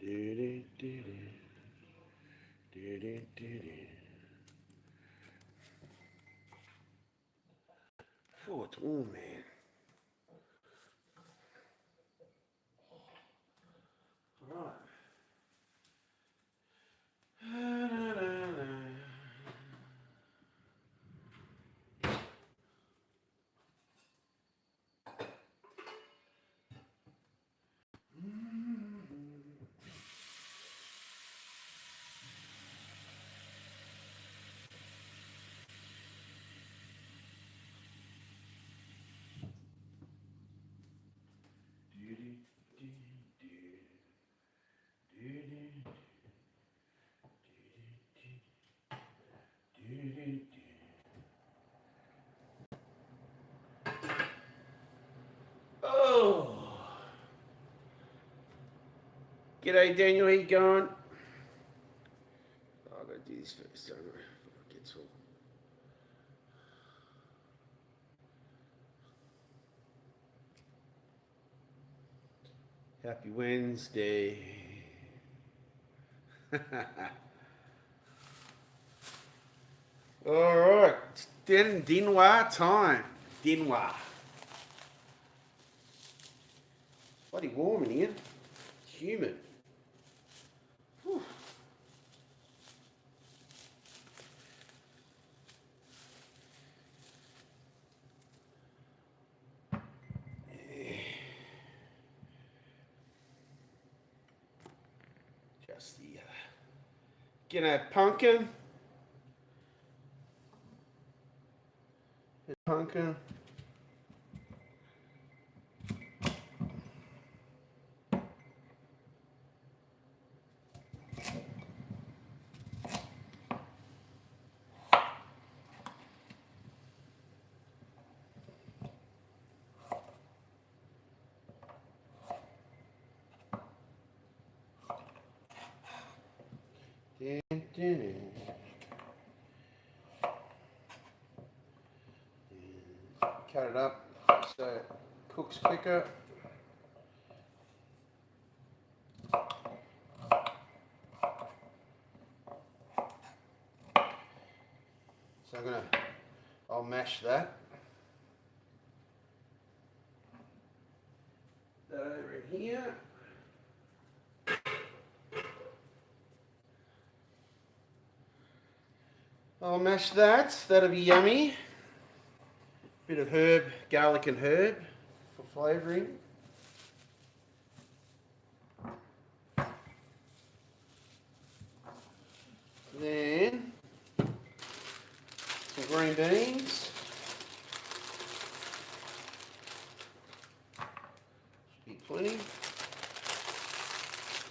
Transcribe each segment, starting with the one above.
Oh, it's warm, man. Right. Oh. G'day, Daniel. How you going? Oh, I've got to do this first, don't I? Before it gets all. Happy Wednesday. All right, it's Dinwa time. Dinwa. Bloody warm in here. It's humid. Whew. Just the gonna pumpkin. Pumpkin. Dun, dun, dun. Cut it up so it cooks quicker. So I'll mash that. That over in here. I'll mash that. That'll be yummy. Bit of herb, garlic and herb for flavouring. Then some green beans. Should be plenty.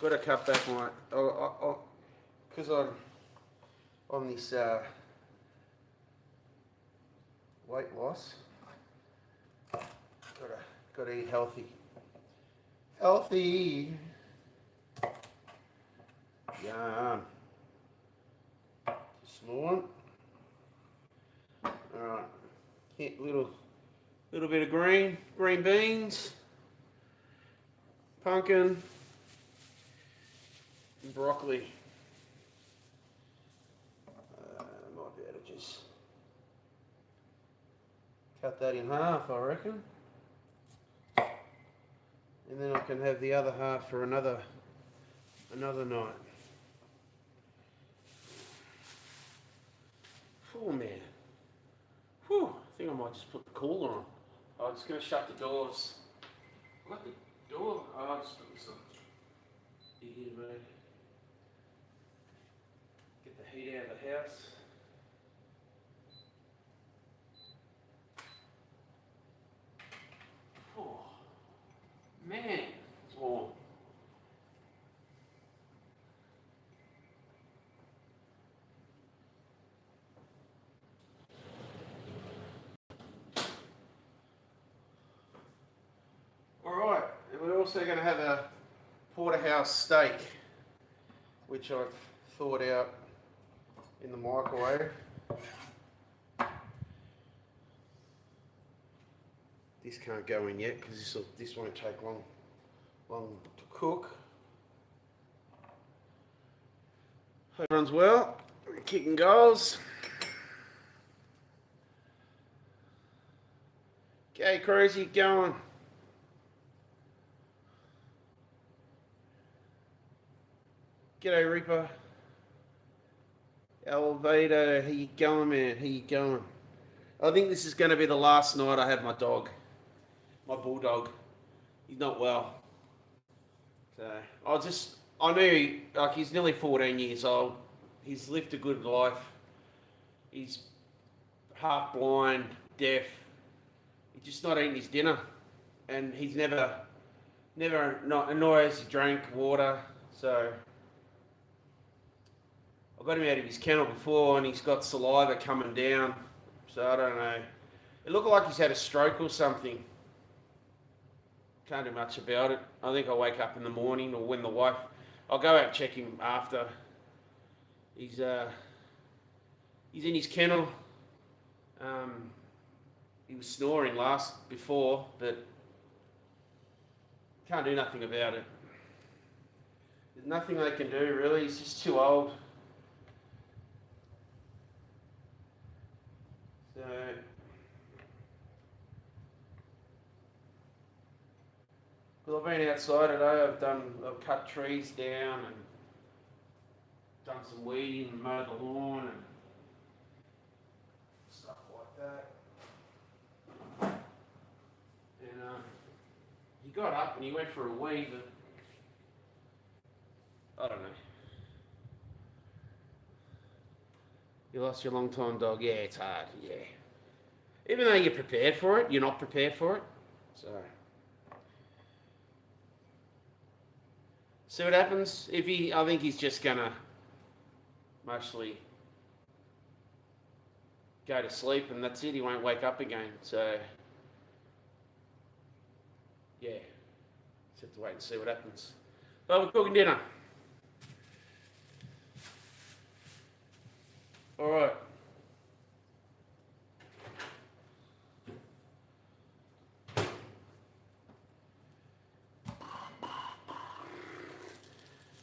Got to cut back my, because I'm on this weight loss. Got to eat healthy. Healthy. Yum. Small one. All right. Hit little bit of green beans, pumpkin, and broccoli. Might be able to just cut that in half, I reckon. And then I can have the other half for another night. Oh man. Whew. I think I might just put the cooler on. I'm just going to shut the doors. I've got the door. I'll just put this on. Here, mate. Get the heat out of the house. Oh, man. It's warm. Alright, and we're also going to have a porterhouse steak, which I've thawed out in the microwave. This can't go in yet because this won't take long to cook. Hope everyone's well. Kicking goals. Okay, Cruzy, going. G'day, Reaper. Elevator, how you going, man? How you going? I think this is going to be the last night I have my dog, my bulldog. He's not well. So I knew, like, he's nearly 14 years old. He's lived a good life. He's half blind, deaf. He's just not eating his dinner. And he's never, nor has he drank water. So I got him out of his kennel before and he's got saliva coming down. So I don't know. It looked like he's had a stroke or something. Can't do much about it. I think I'll wake up in the morning or when the wife... I'll go out and check him after. He's in his kennel. He was snoring before, but can't do nothing about it. There's nothing they can do, really. He's just too old. So... Well, I've been outside today. I've cut trees down and done some weeding and mowed the lawn and stuff like that. And he got up and he went for a wee, but I don't know. You lost your long time dog. Yeah, it's hard. Yeah. Even though you're prepared for it, you're not prepared for it. So. See what happens. I think he's just gonna mostly go to sleep and that's it. He won't wake up again. So yeah, just have to wait and see what happens. But we're cooking dinner. All right.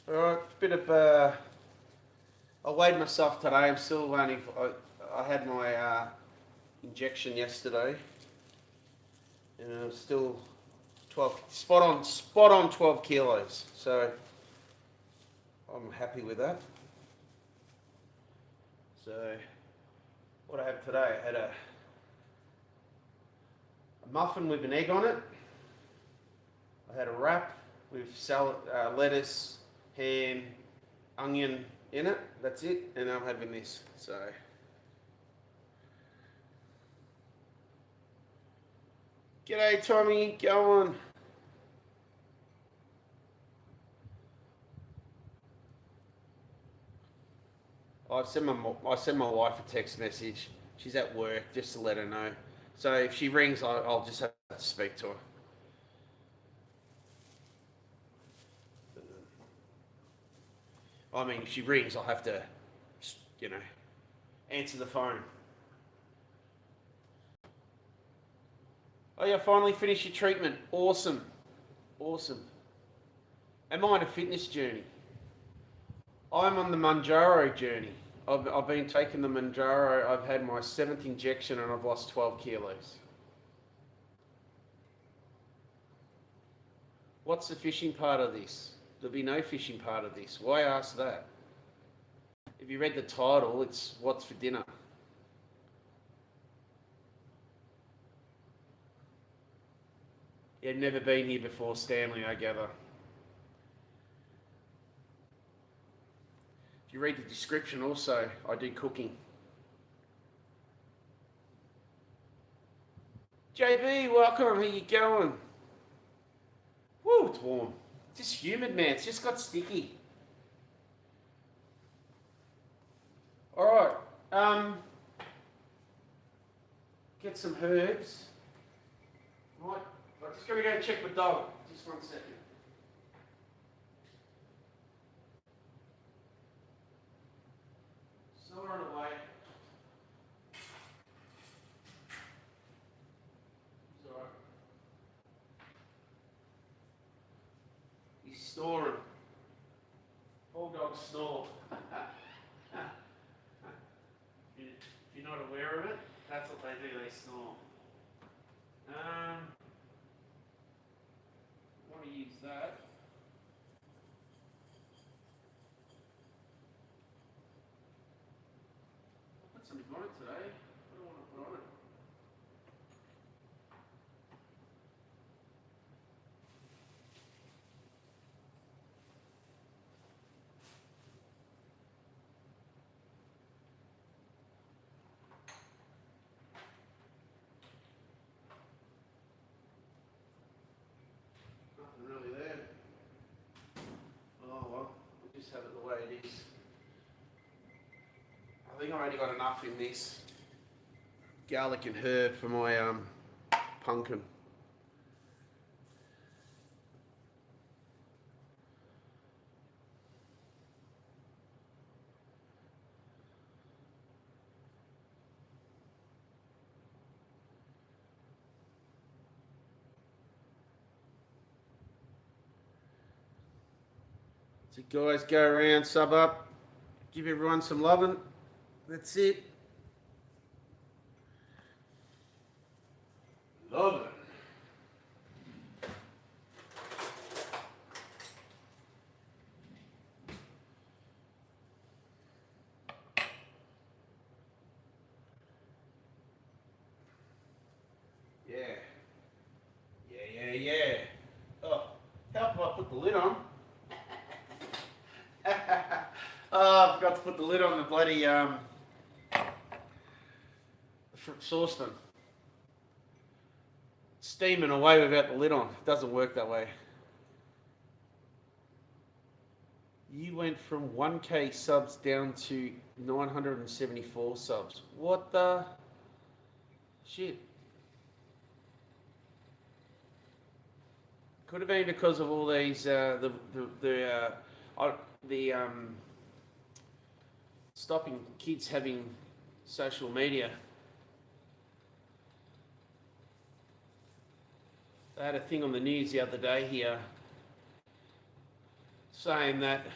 Alright, bit of, I weighed myself today. I'm still only, I had my injection yesterday. And I'm still 12, spot on 12 kilos. So, I'm happy with that. So, what I had today, I had a muffin with an egg on it. I had a wrap with salad, lettuce, ham, onion in it. That's it. And I'm having this. So g'day Tommy, go on. I sent my wife a text message. She's at work just to let her know. So if she rings, I'll just have to speak to her. I mean, if she rings, I'll have to, answer the phone. Oh yeah, finally finished your treatment. Awesome. Awesome. Am I on a fitness journey? I'm on the Mounjaro journey. I've been taking the Mounjaro. I've had my 7th injection and I've lost 12 kilos. What's the fishing part of this? There'll be no fishing part of this. Why ask that? If you read the title, it's what's for dinner. You've never been here before, Stanley, I gather. If you read the description also, I do cooking. JB, welcome. How you going? Woo, it's warm. It's just humid, man. It's just got sticky. All right. Get some herbs. Right. I'm just going to go and check my dog. Just 1 second. Snoring away. He's alright. He's snoring. Bulldog snore. not aware of it, that's what they do, they snore. Want to use that. I'll put something on it today. What do I want to put on it? Nothing really there. Oh well, we'll just have it the way it is. I think I already got enough in this garlic and herb for my pumpkin. So guys, go around, sub up, give everyone some loving. That's it. Love it. Yeah. Yeah. Oh, how do I put the lid on? Oh, I forgot to put the lid on the bloody saucepan. Steaming away without the lid on. It doesn't work that way. You went from 1K subs down to 974 subs. What the shit? Could have been because of all these stopping kids having social media. They had a thing on the news the other day here saying that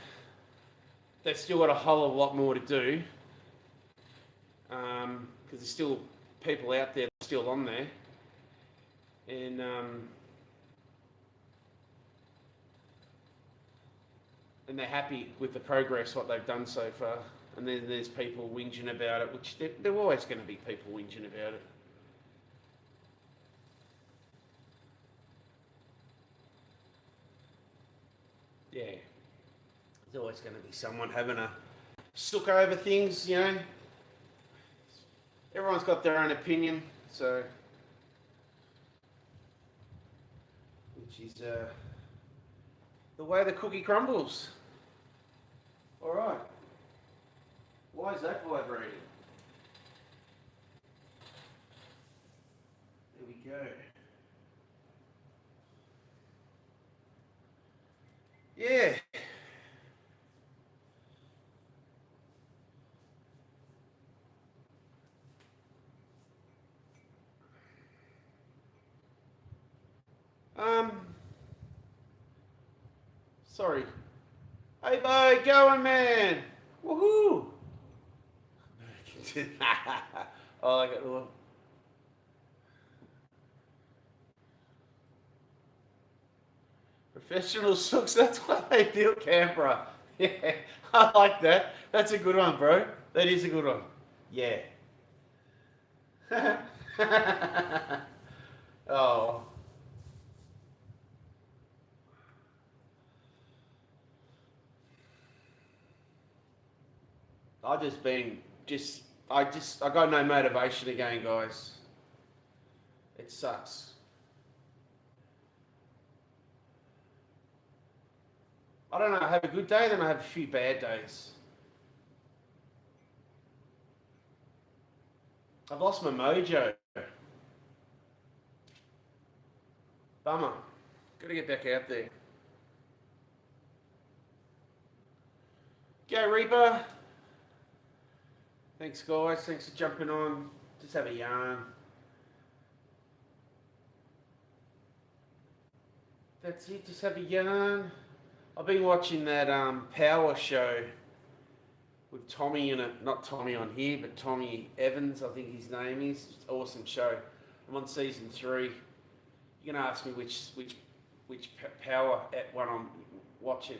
they've still got a whole lot more to do because there's still people out there still on there, and they're happy with the progress what they've done so far. And then there's people whinging about it, which there are always going to be people whinging about it. Yeah, there's always going to be someone having a sook over things, you know. Everyone's got their own opinion, so which is the way the cookie crumbles. All right. Why is that vibrating? There we go. Yeah. Sorry. Hey, Bo, going, man. Woohoo. Oh, I got the one. Professional sooks, that's why they built Canberra. Yeah, I like that. That's a good one, bro. That is a good one. Yeah. Oh. I just been I got no motivation again, guys. It sucks. I don't know, I have a good day, then I have a few bad days. I've lost my mojo. Bummer. Gotta get back out there. Go Reaper. Thanks guys, thanks for jumping on. Just have a yarn. That's it, just have a yarn. I've been watching that Power show with Tommy in it. Not Tommy on here, but Tommy Evans, I think his name is. It's an awesome show. I'm on season 3. You're gonna ask me which power at one I'm watching.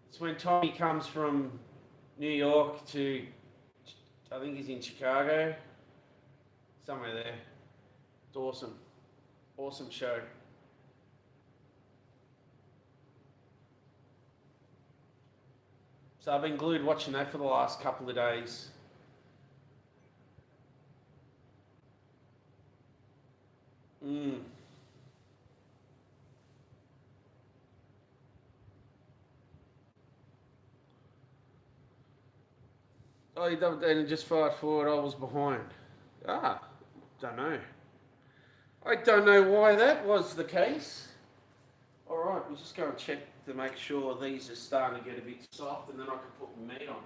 It's when Tommy comes from New York to, I think he's in Chicago, somewhere there. It's awesome. Awesome show. So I've been glued watching that for the last couple of days. Oh, you don't, and just fast forward, I was behind. Don't know. I don't know why that was the case. All right, we'll just go and check to make sure these are starting to get a bit soft, and then I can put the meat on.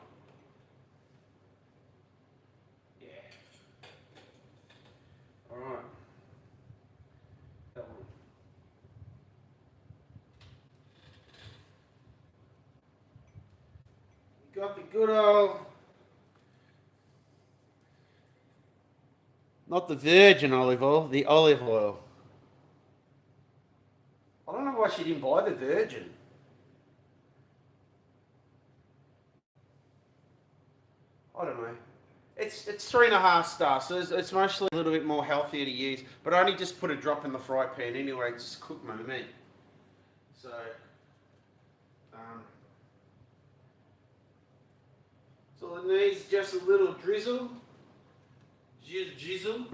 Yeah. All right. That one. You got the good old, not the virgin olive oil, the olive oil. I don't know why she didn't buy the virgin. I don't know. It's 3.5 stars, so it's mostly a little bit more healthier to use. But I only just put a drop in the fry pan anyway, just cook my meat. So, so it needs just a little drizzle. Jizzle.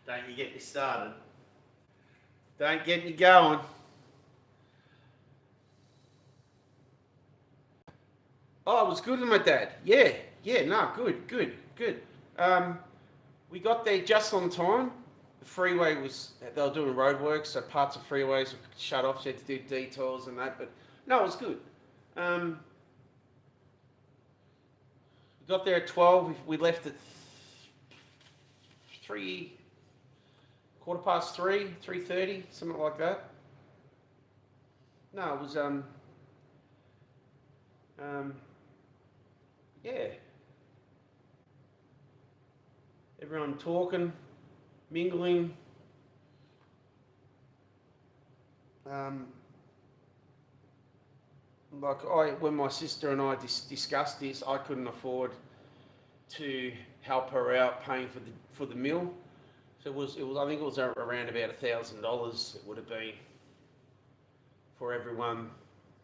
Don't you get me started. Don't get me going. Oh, it was good with my dad. Yeah, no, good. We got there just on time. The freeway they were doing road work, so parts of freeways were shut off, so you had to do detours and that, but no, it was good. We got there at 12, we left at 3, 3:15, 3:30, something like that. No, it was, yeah. Everyone talking, mingling. When my sister and I discussed this, I couldn't afford to help her out paying for the meal. So it was I think it was around about $1,000 it would have been for everyone.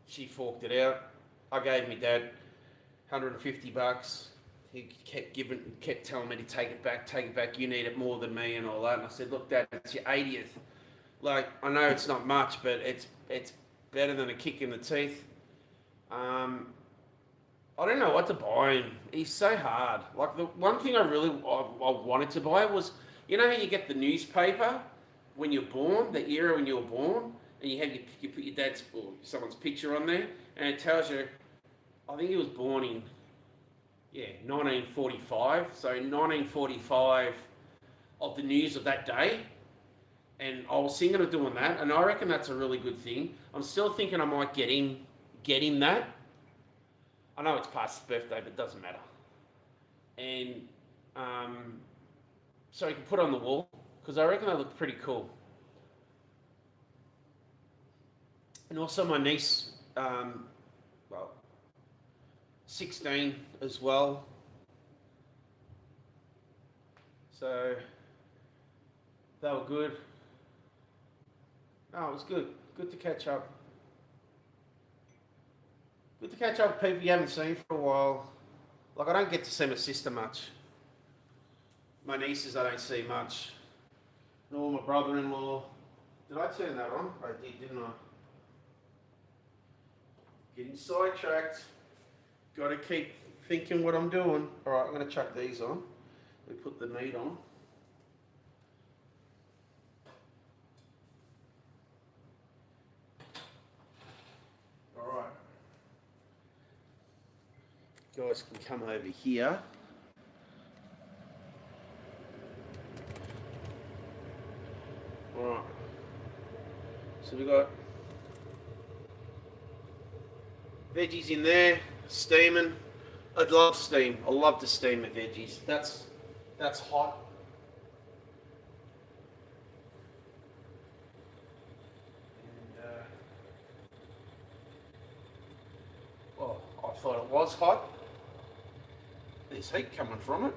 She forked it out. I gave my dad $150. He kept telling me to take it back. You need it more than me and all that. And I said, look, Dad, it's your 80th. Like, I know it's not much, but it's better than a kick in the teeth. I don't know what to buy him. He's so hard. Like, the one thing I wanted to buy was, you know how you get the newspaper when you're born, the era when you were born, and you put your dad's or someone's picture on there, and it tells you, I think he was born in 1945. So 1945 of the news of that day. And I was thinking of doing that, and I reckon that's a really good thing. I'm still thinking I might get him that. I know it's past his birthday, but it doesn't matter. And so he can put it on the wall, because I reckon they look pretty cool. And also my niece, 16 as well. So they were good. No, it was good. Good to catch up. Good to catch up with people you haven't seen for a while. Like, I don't get to see my sister much. My nieces I don't see much. Nor my brother-in-law. Did I turn that on? I did, didn't I? Getting sidetracked. Got to keep thinking what I'm doing. Alright, I'm going to chuck these on. We put the meat on. Alright. Guys can come over here. Alright. So we got veggies in there. Steaming. I'd love steam. I love to steam the veggies. That's hot. And, well, I thought it was hot. There's heat coming from it.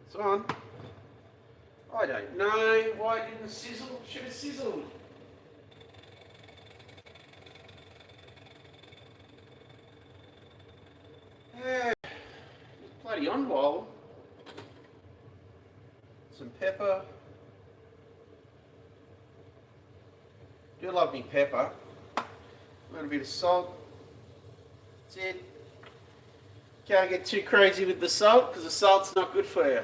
It's on. I don't know why it didn't sizzle. Should have sizzled. Yeah, bloody on while. Some pepper. Do love me pepper. A little bit of salt. That's it. Can't get too crazy with the salt because the salt's not good for you.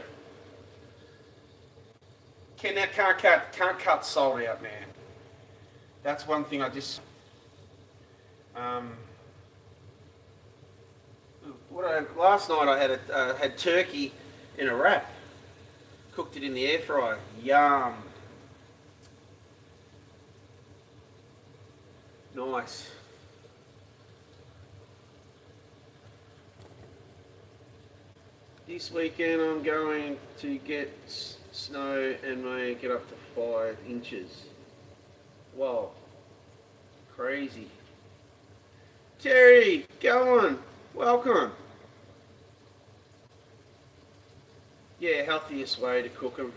Can't cut salt out, man. That's one thing I just last night I had turkey in a wrap. Cooked it in the air fryer. Yum. Nice. This weekend I'm going to get snow and may get up to 5 inches. Wow. Crazy. Terry, go on. Welcome. Yeah, healthiest way to cook them.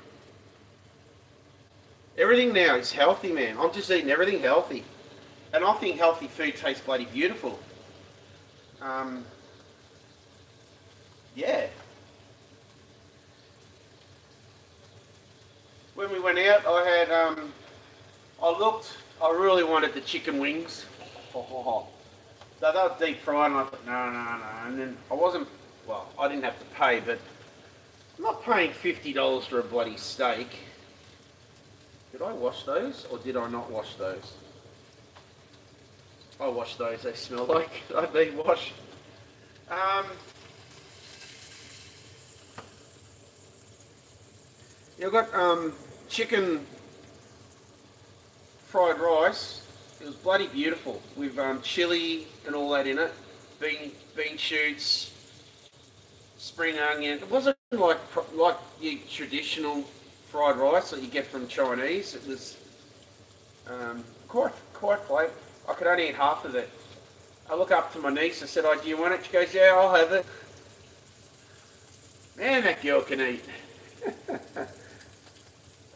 Everything now is healthy, man. I'm just eating everything healthy. And I think healthy food tastes bloody beautiful. Yeah. When we went out, I really wanted the chicken wings. So they were deep fried and I thought, no. And then I didn't have to pay, but I'm not paying $50 for a bloody steak. Did I wash those or did I not wash those? I washed those, they smell like they've been washed. I've got chicken fried rice. It was bloody beautiful with chilli and all that in it. Bean shoots, spring onion. It wasn't like your traditional fried rice that you get from Chinese. It was quite flavorful. I could only eat half of it. I look up to my niece. I said, "Oh, do you want it?" She goes, "Yeah, I'll have it." Man, that girl can eat.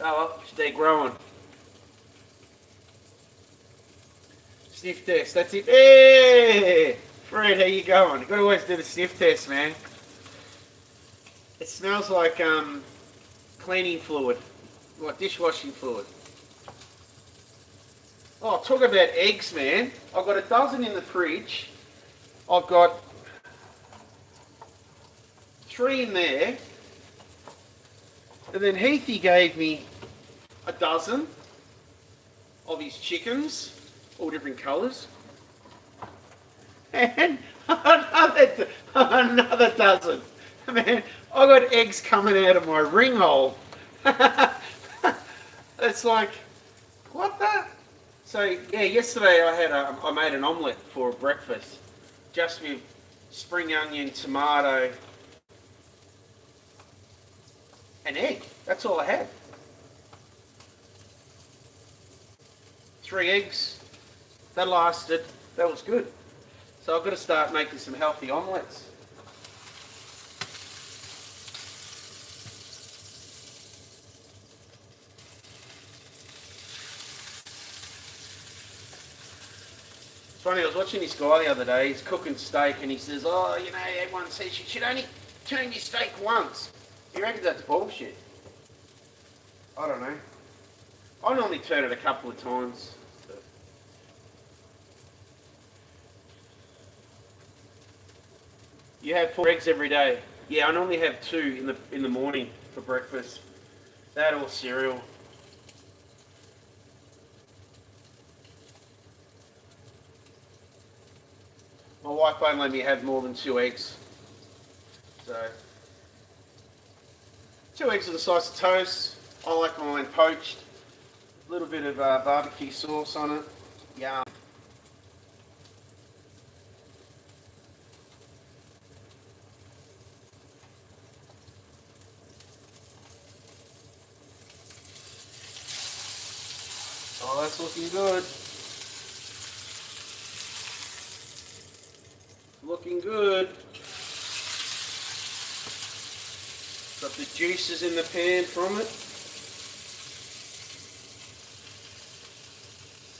Oh, well, they're growing. Sniff test. That's it. Hey, Fred, how you going? You got to always do the sniff test, man. It smells like cleaning fluid, like dishwashing fluid. Oh, talk about eggs, man. I've got a dozen in the fridge. I've got 3 in there. And then Heathy gave me a dozen of his chickens, all different colours. And another dozen. Man, I got eggs coming out of my ring hole. It's like, what the? So yeah, yesterday I made an omelette for breakfast, just with spring onion, tomato, and egg. That's all I had. 3 eggs. That lasted. That was good. So I've got to start making some healthy omelettes. It's funny, I was watching this guy the other day, he's cooking steak and he says, "Oh, you know, everyone says you should only turn your steak once." He reckons that's bullshit. I don't know. I normally turn it a couple of times. But you have 4 eggs every day. Yeah, I normally have 2 in the morning for breakfast. That or cereal. My wife won't let me have more than 2 eggs. So 2 eggs with a slice of toast. I like mine poached. A little bit of barbecue sauce on it. Yum. that's looking good. Looking good. Got the juices in the pan from it.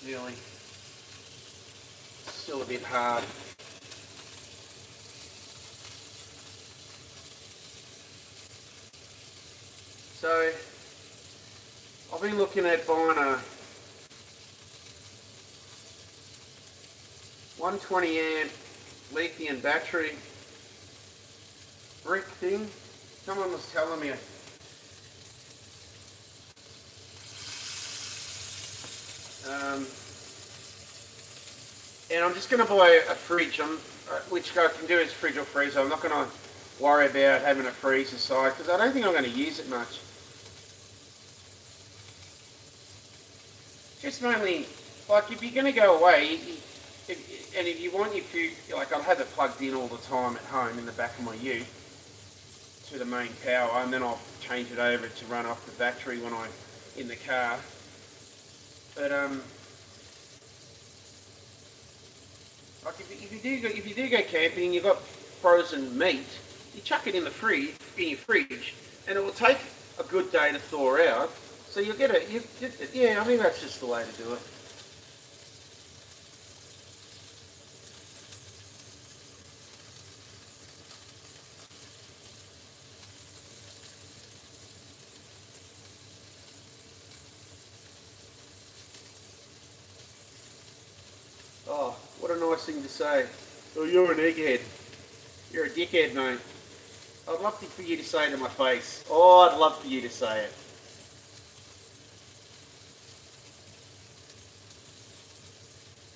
Really, still a bit hard. So, I've been looking at buying a 120 amp lithium battery brick thing. Someone was telling me and I'm just going to buy a fridge, which I can do as fridge or freezer. I'm not going to worry about having a freezer side because I don't think I'm going to use it much. Just mainly, like if you're going to go away, and if you want your food, like I'll have it plugged in all the time at home in the back of my ute to the main power, and then I'll change it over to run off the battery when I'm in the car. But like if you do go camping and you've got frozen meat, you chuck it in the fridge, and it will take a good day to thaw out. So you'll get it. Yeah, I think that's just the way to do it. Oh, what a nice thing to say. Oh, you're an egghead. You're a dickhead, mate. I'd love for you to say it to my face. Oh, I'd love for you to say it.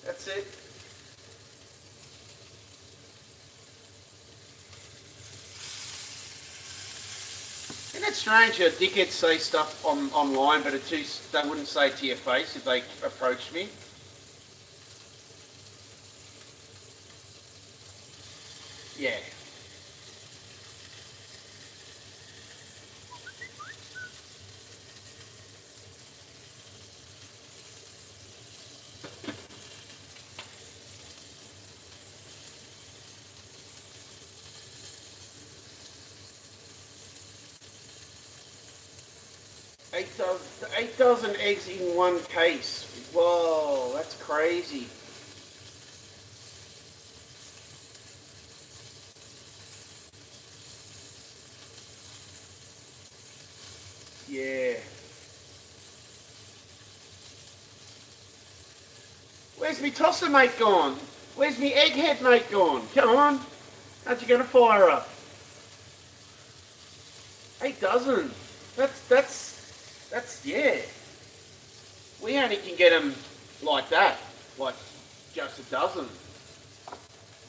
That's it. Isn't it strange how dickheads say stuff online, but they wouldn't say it to your face if they approached me? Yeah. Eight dozen eggs in one case. Whoa, that's crazy. Yeah. Where's me tosser mate gone? Where's me egghead mate gone? Come on. Aren't you going to fire up? 8 dozen. That's, yeah. We only can get them like that. Like, just a dozen.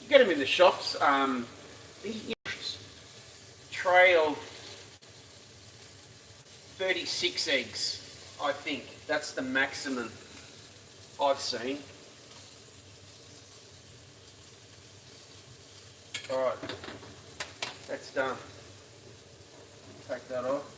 You get them in the shops. Tray of 36 eggs, I think. That's the maximum I've seen. Alright, that's done. Take that off.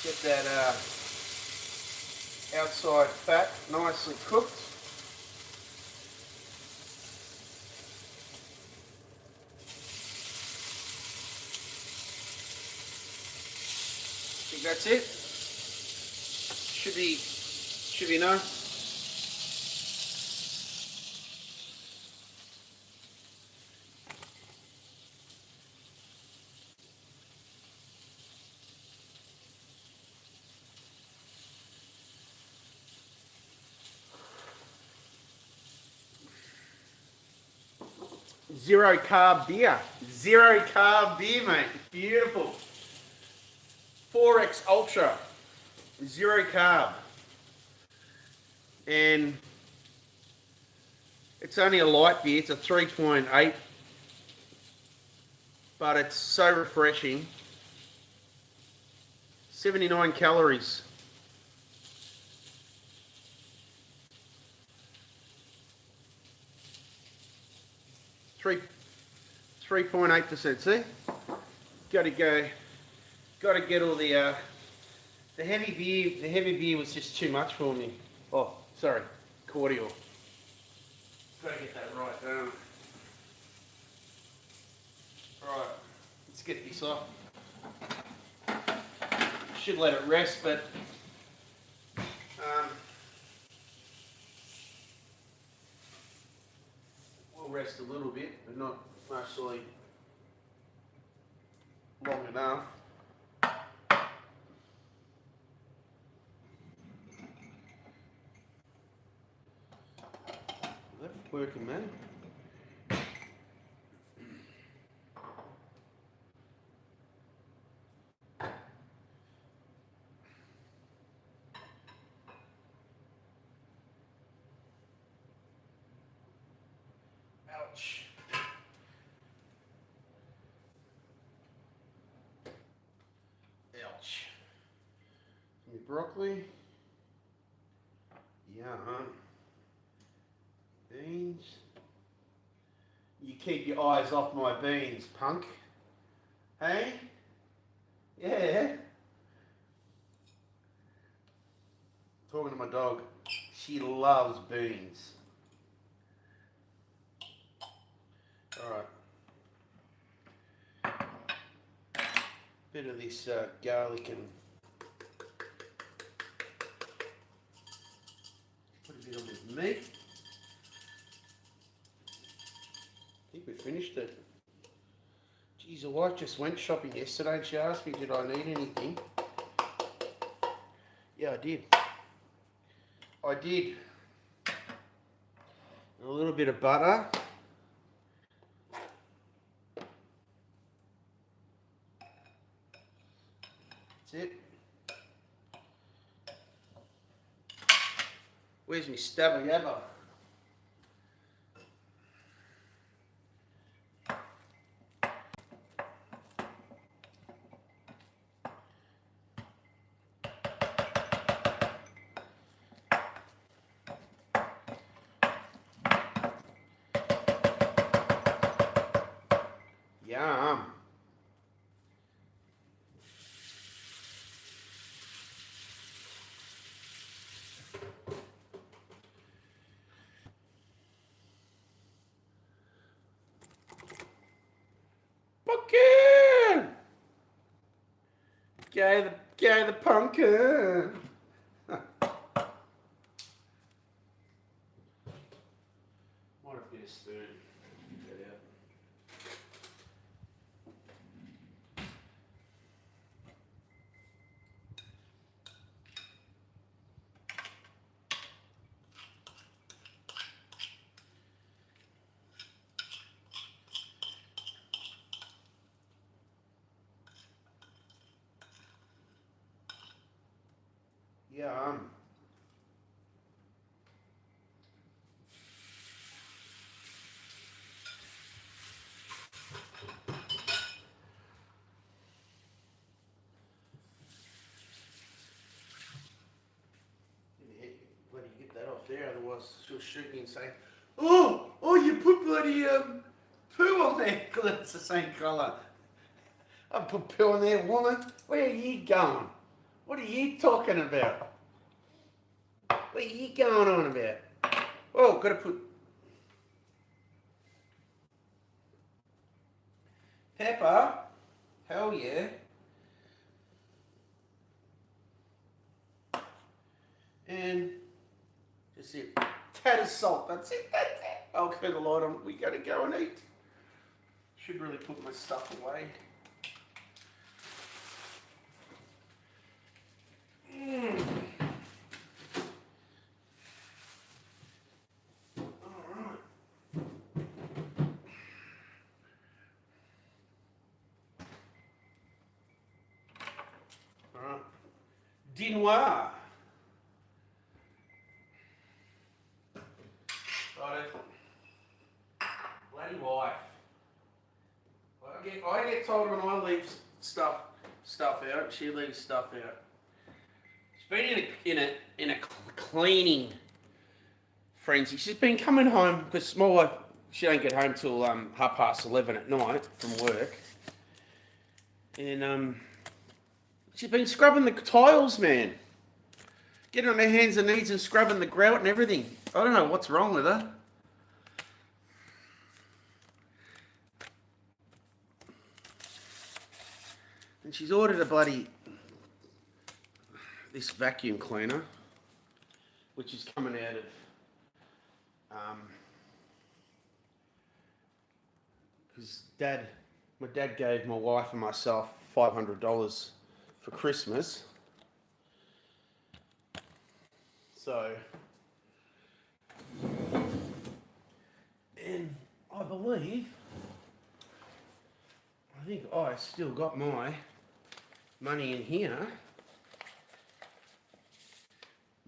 Just get that outside fat nicely cooked. I think that's it. Should be enough. Zero carb beer. Zero carb beer, mate. Beautiful. 4X Ultra. Zero carb. And it's only a light beer. It's a 3.8. But it's so refreshing. 79 calories. 3.8%. See, got to get all the heavy beer. The heavy beer was just too much for me. Oh, sorry, cordial. Got to get that right. Right, let's get this off. Should let it rest, but we'll rest a little bit, but not mostly long enough. That's working, man. Ouch. Ouch. Some broccoli. Yum. Beans. You keep your eyes off my beans, punk. Hey? Yeah. Talking to my dog. She loves beans. Alright. Bit of this garlic and put a bit on this meat. I think we finished it. Geez, the wife just went shopping yesterday and she asked me did I need anything. Yeah, I did. I did. A little bit of butter. That's it. Where's my stabber yabba? Yum. Pumpkin! Gay the pumpkin! Might have been a spoon. Get out. Yum. Bloody get that off there, otherwise she'll shoot me and say, oh, you put bloody poo on there, because it's the same colour. I put poo on there, woman. Where are you going? What are you talking about? What are you going on about? Oh, gotta put pepper. Hell yeah. And just a tad of salt. That's it. That's it. I'll keep the light on. We gotta go and eat. Should really put my stuff away. Alright. Dinois. Right. Bloody wife. I get told when I leave stuff out, she leaves stuff out. She's been in a cleaning frenzy. She's been coming home because my wife She don't get home till 11:30 at night from work, and she's been scrubbing the tiles, man. Getting on her hands and knees and scrubbing the grout and everything. I don't know what's wrong with her. And she's ordered a bloody this vacuum cleaner, which is coming out of because my dad gave my wife and myself $500 for Christmas. So, and I think I still got my money in here.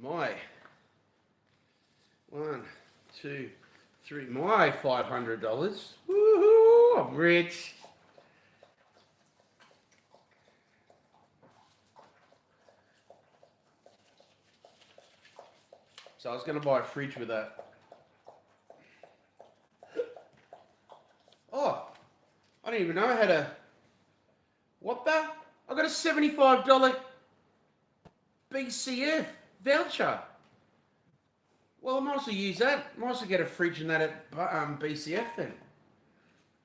My 1, 2, 3, my $500. Woohoo! I'm rich. So I was going to buy a fridge with that. Oh, I didn't even know I had a... What the? I got a $75 BCF voucher. Well, I might as well use that. Might as well get a fridge and that at BCF then.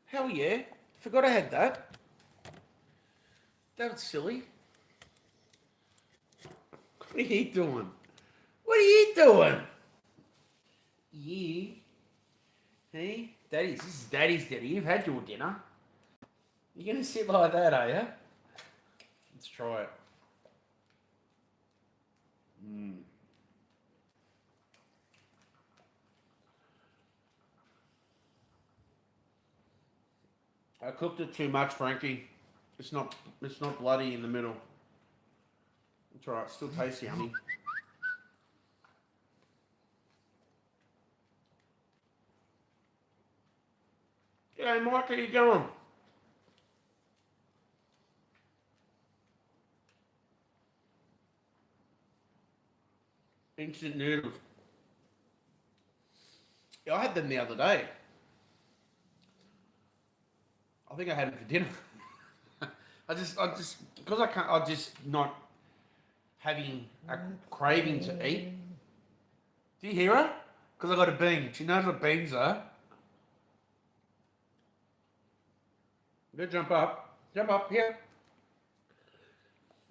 Hell yeah. Forgot I had that. That was silly. What are you doing? What are you doing? You? Hey? This is Daddy's dinner. You've had your dinner. You're going to sit like that, are you? Let's try it. I cooked it too much, Frankie. It's not bloody in the middle. It's alright, still tastes yummy. G'day, Mike, how you going? Instant noodles. Yeah, I had them the other day. I think I had them for dinner. Because I'm just not having a craving to eat. Do you hear her? Because I got a bean. She knows what beans are. Go jump up. Jump up here.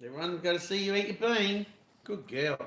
Everyone's got to see you eat your bean. Good girl.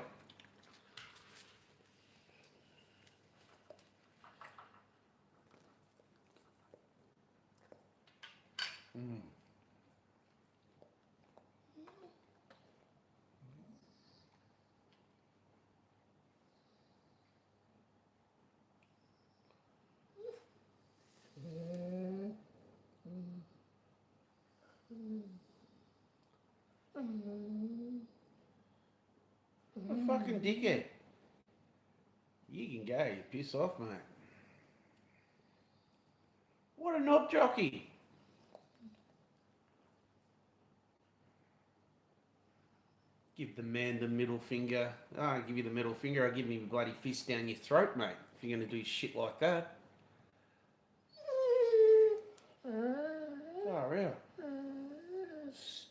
A fucking dickhead. You can go, you piss off, mate. What a knob jockey. Give the man the middle finger. Oh, I give you the middle finger, I give me a bloody fist down your throat, mate. If you're going to do shit like that. Oh, real.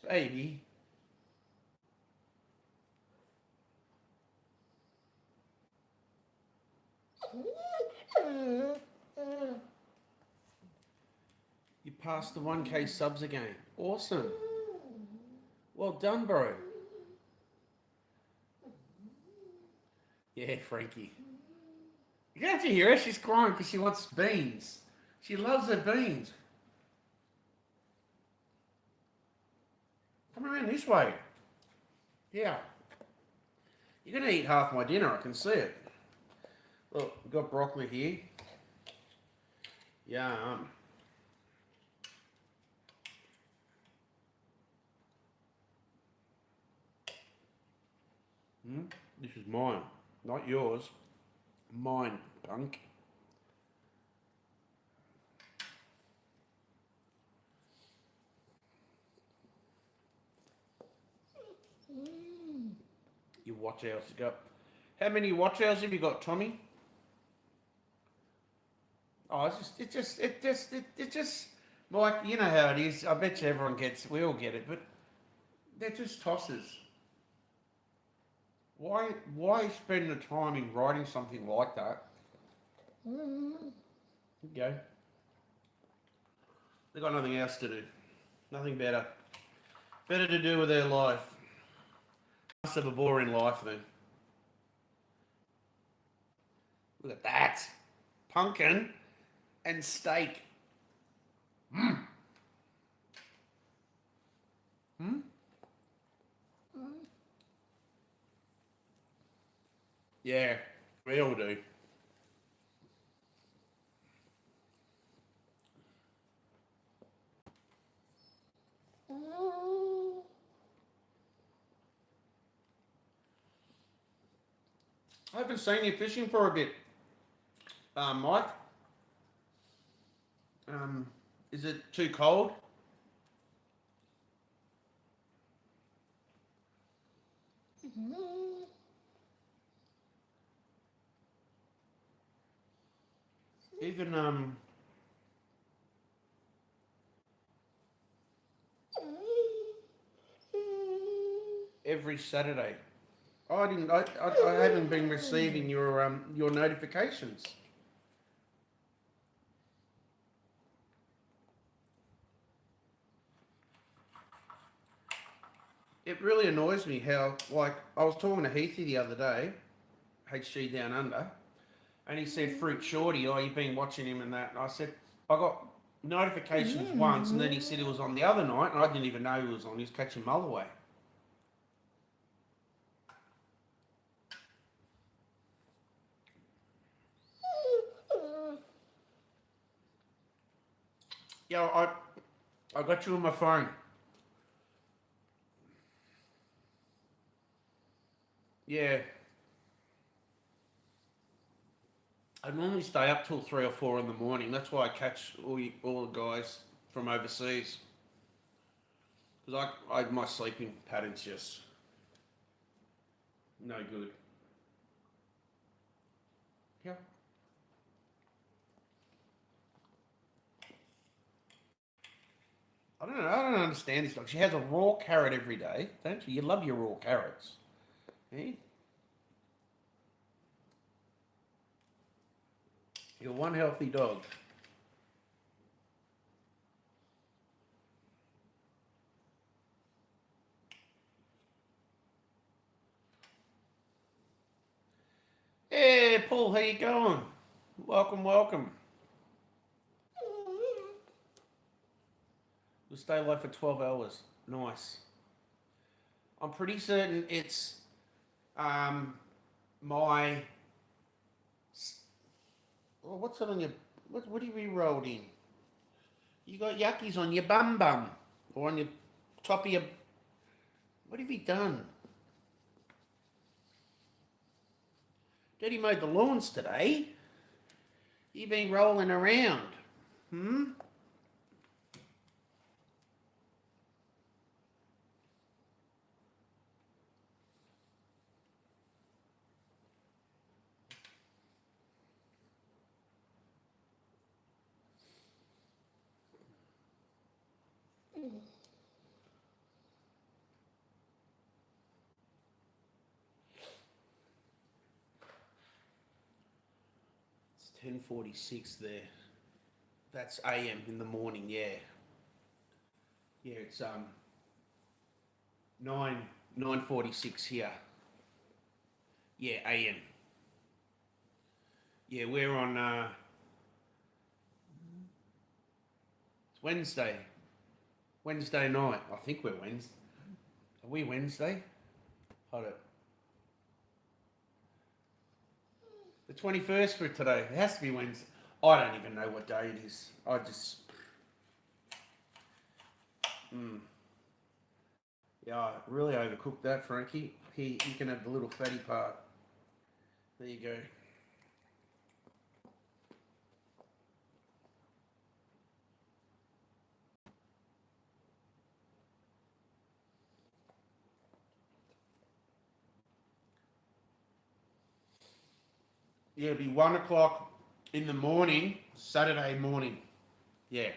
Baby. You passed the 1K subs again. Awesome. Well done, bro. Yeah, Frankie. Can't you hear her? She's crying because she wants beans. She loves her beans. Come around this way. Yeah. You're going to eat half my dinner, I can see it. Look, we've got broccoli here. Yum. This is mine, not yours. Mine, punk. Your watch hours you got. How many watch hours have you got, Tommy? Oh, it just, Mike, you know how it is. I bet you everyone gets, we all get it, but they're just tosses. Why spend the time in writing something like that? Go. They've got nothing else to do. Nothing better. Better to do with their life. Must have a boring life then. Look at that. Pumpkin and steak. Hmm? Yeah, we all do. I haven't seen you fishing for a bit, Mike. Um, is it too cold? Even every Saturday. I didn't. I haven't been receiving your notifications. It really annoys me how, like, I was talking to Heathy the other day, HG Down Under, and he said, Fruit Shorty, oh, you've been watching him and that. And I said, I got notifications once, and then he said it was on the other night, and I didn't even know he was on. He was catching Mulloway. Yeah, I got you on my phone. Yeah. I normally stay up till 3 or 4 in the morning. That's why I catch all the guys from overseas. Because my sleeping pattern's just no good. Yeah. I don't know. I don't understand this dog. She has a raw carrot every day, don't you? You love your raw carrots. Eh? You're one healthy dog. Hey, Paul, how you going? Welcome, welcome. We'll stay alive for 12 hours. Nice. I'm pretty certain it's um my. Oh, what's it on your? What have you rolled in? You got yuckies on your bum, or on your top of your. What have you done? Daddy mowed the lawns today. You been rolling around, hmm? 10:46 there. That's AM in the morning. Yeah, yeah. It's 9:46 here. Yeah, AM. Yeah, we're on. It's Wednesday. Wednesday night. I think we're Wednesday. Are we Wednesday? Hold it. The 21st for today. It has to be Wednesday. I don't even know what day it is. I just. Yeah, I really overcooked that, Frankie. Here, you can have the little fatty part. There you go. Yeah, it'll be 1 o'clock in the morning, Saturday morning. Yeah.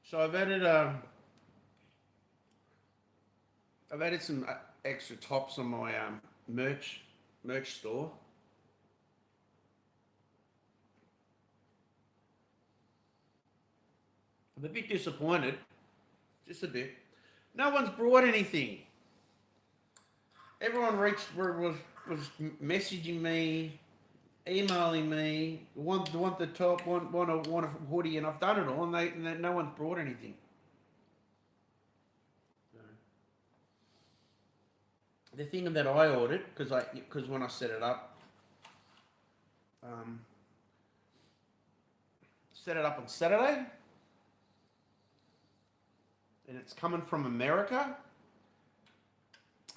So I've added some extra tops on my merch store. I'm a bit disappointed, just a bit. No one's brought anything. Everyone was messaging me, emailing me, want the top, want a hoodie, and I've done it all, and no one's brought anything. The thing that I ordered, because when I set it up, um, set it up on Saturday, and it's coming from America,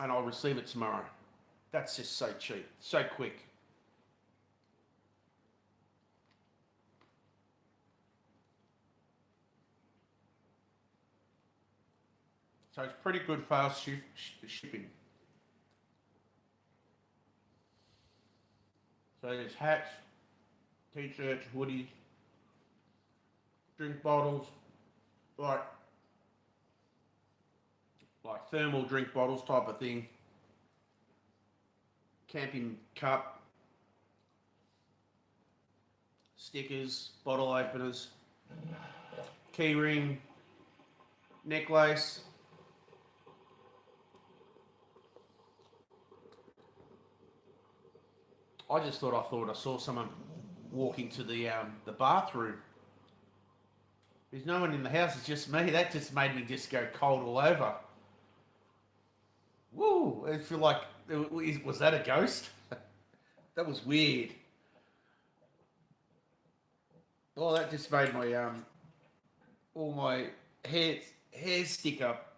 and I'll receive it tomorrow. That's just so cheap, so quick. So it's pretty good fast shipping. So there's hats, t-shirts, hoodies, drink bottles, like thermal drink bottles type of thing. Camping cup, stickers, bottle openers, key ring, necklace. I just thought I saw someone walking to the bathroom. There's no one in the house. It's just me. That just made me just go cold all over. Woo! I feel like was that a ghost? That was weird. Oh, that just made my all my hair stick up.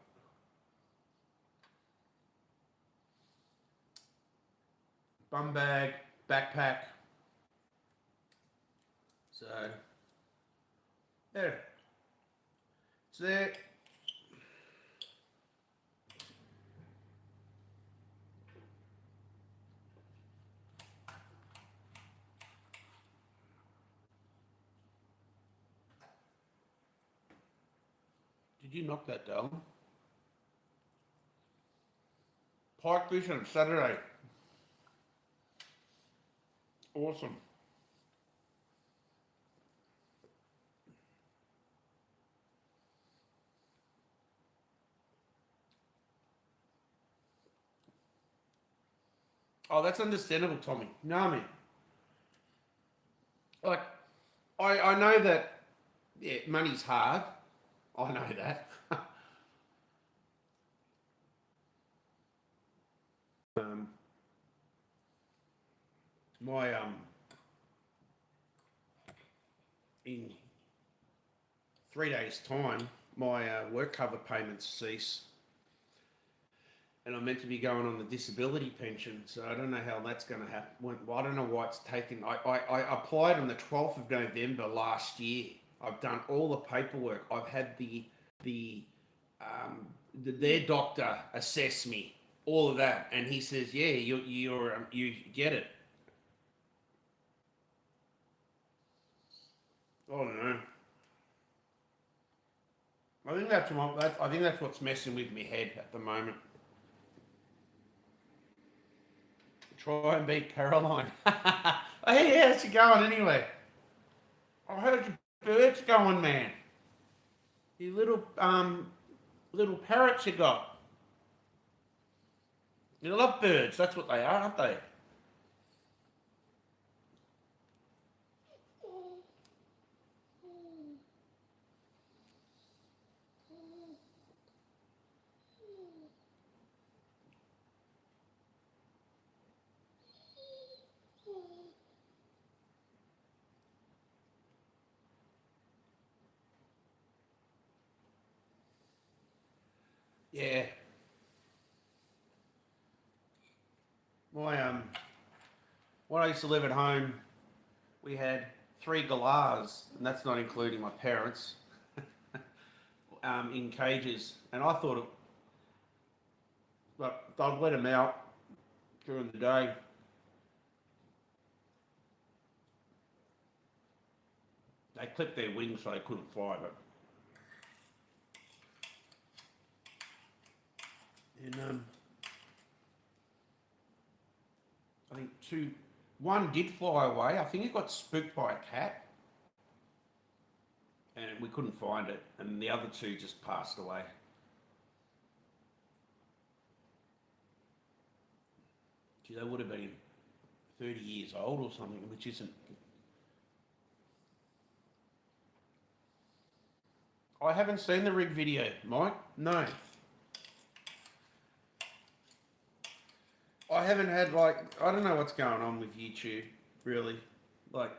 Bum bag, backpack. So there. It's there. Did you knock that down? Pike fishing Saturday. Awesome. Oh, that's understandable, Tommy. No, I mean, like, I know that, yeah, money's hard. I know that. um, my in 3 days' time, my work cover payments cease, and I'm meant to be going on the disability pension. So I don't know how that's going to happen. Well, I don't know why it's taken. I applied on the 12th of November last year. I've done all the paperwork. I've had the their doctor assess me, all of that, and he says, yeah, you get it. I don't know. I think that's what's messing with me head at the moment. Try and beat Caroline. Hey, how's it going anyway? I heard your birds going, man. You little parrots you got. You love birds. That's what they are, aren't they? Yeah. My when I used to live at home, we had 3 galahs, and that's not including my parents, in cages. And I thought, but I'd let them out during the day. They clipped their wings so they couldn't fly, but and I think one did fly away. I think it got spooked by a cat, and we couldn't find it, and the other 2 just passed away. Gee, they would have been 30 years old or something, which isn't. I haven't seen the rig video, Mike. No. I haven't had, like, I don't know what's going on with YouTube, really. Like,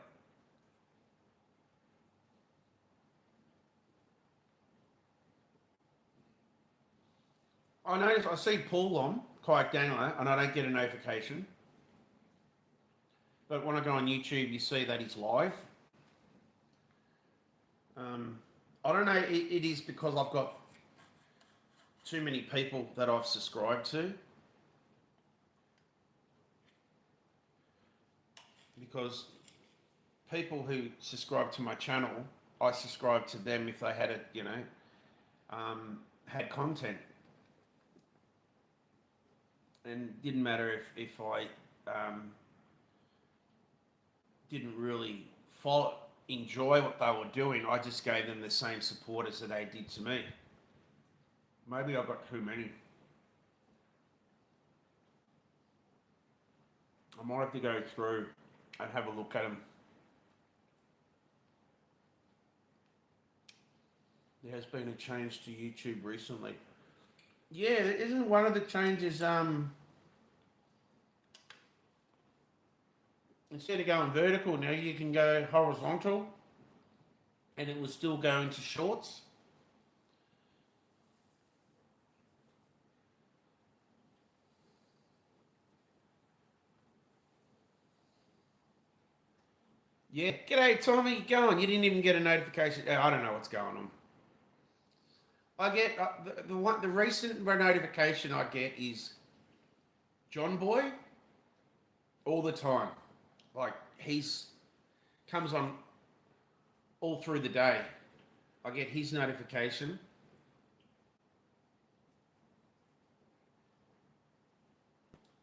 I notice I see Paul on Kayak Dangler and I don't get a notification. But when I go on YouTube, you see that he's live. I don't know, it is because I've got too many people that I've subscribed to. Because people who subscribe to my channel, I subscribe to them if they had it, had content. And didn't matter if I didn't really enjoy what they were doing, I just gave them the same support as they did to me. Maybe I got too many. I might have to go through and have a look at them. There has been a change to YouTube recently. Yeah, isn't one of the changes, instead of going vertical now, you can go horizontal, and it will still go into shorts. Yeah, g'day Tommy, go on. You didn't even get a notification. I don't know what's going on. I get the recent notification I get is John Boy all the time. Like, he's comes on all through the day. I get his notification.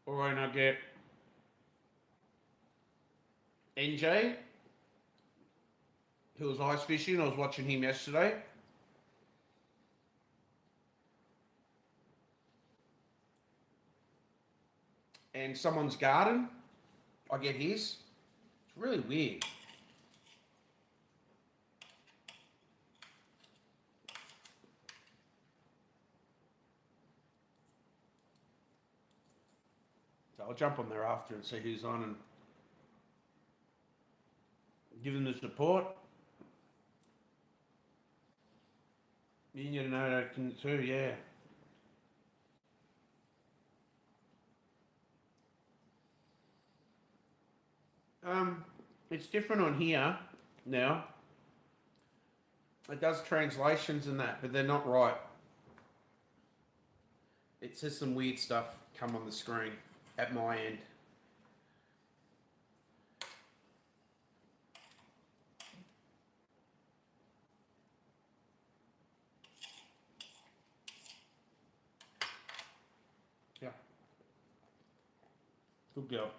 Or and I get NJ, who was ice fishing. I was watching him yesterday. And someone's garden, I get his. It's really weird. So I'll jump on there after and see who's on and give them the support. You need to know that I can too, yeah. It's different on here now. It does translations and that, but they're not right. It says some weird stuff come on the screen at my end. Yeah. Good girl.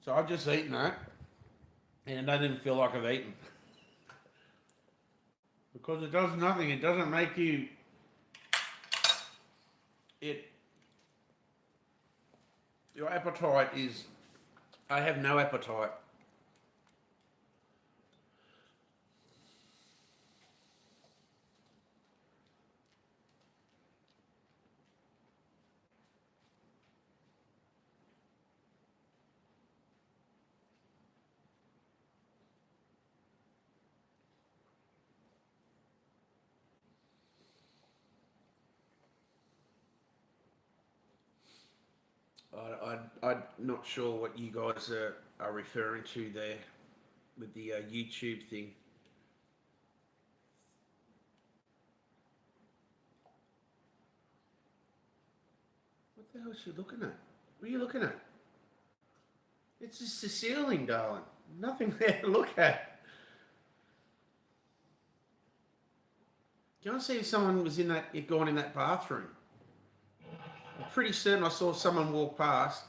So I've just eaten that, and I didn't feel like I've eaten. Because it does nothing. It doesn't make you... Your appetite is... I have no appetite. I'm not sure what you guys are referring to there with the YouTube thing. What the hell is she looking at? What are you looking at? It's just the ceiling, darling. Nothing there to look at. Can I see if someone was in that, gone in that bathroom? I'm pretty certain I saw someone walk past.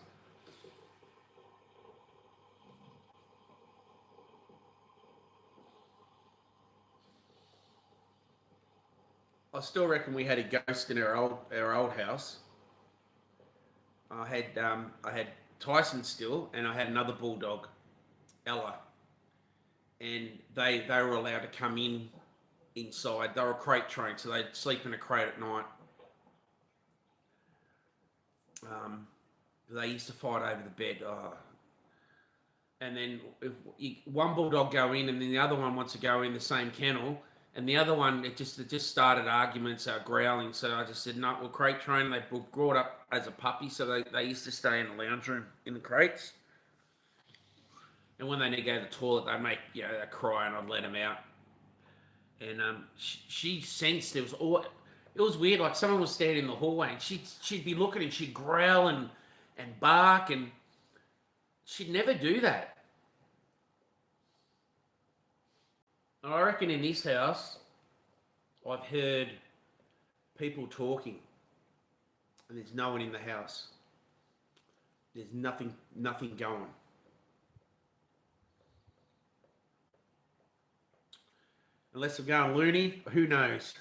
I still reckon we had a ghost in our old house. I had Tyson still, and I had another bulldog, Ella, and they were allowed to come inside. They were crate trained, so they'd sleep in a crate at night. They used to fight over the bed. Oh. And then if one bulldog go in, and then the other one wants to go in the same kennel, and the other one it just started arguments, growling. So I just said no. Well, crate train. They were brought up as a puppy, so they used to stay in the lounge room in the crates. And when they need to go to the toilet, they cry, and I'd let them out. And she sensed it was weird. Like someone was standing in the hallway, and she'd be looking, and she'd growl and bark, and she'd never do that. And I reckon in this house, I've heard people talking, and there's no one in the house. There's nothing going. Unless I'm going loony, who knows?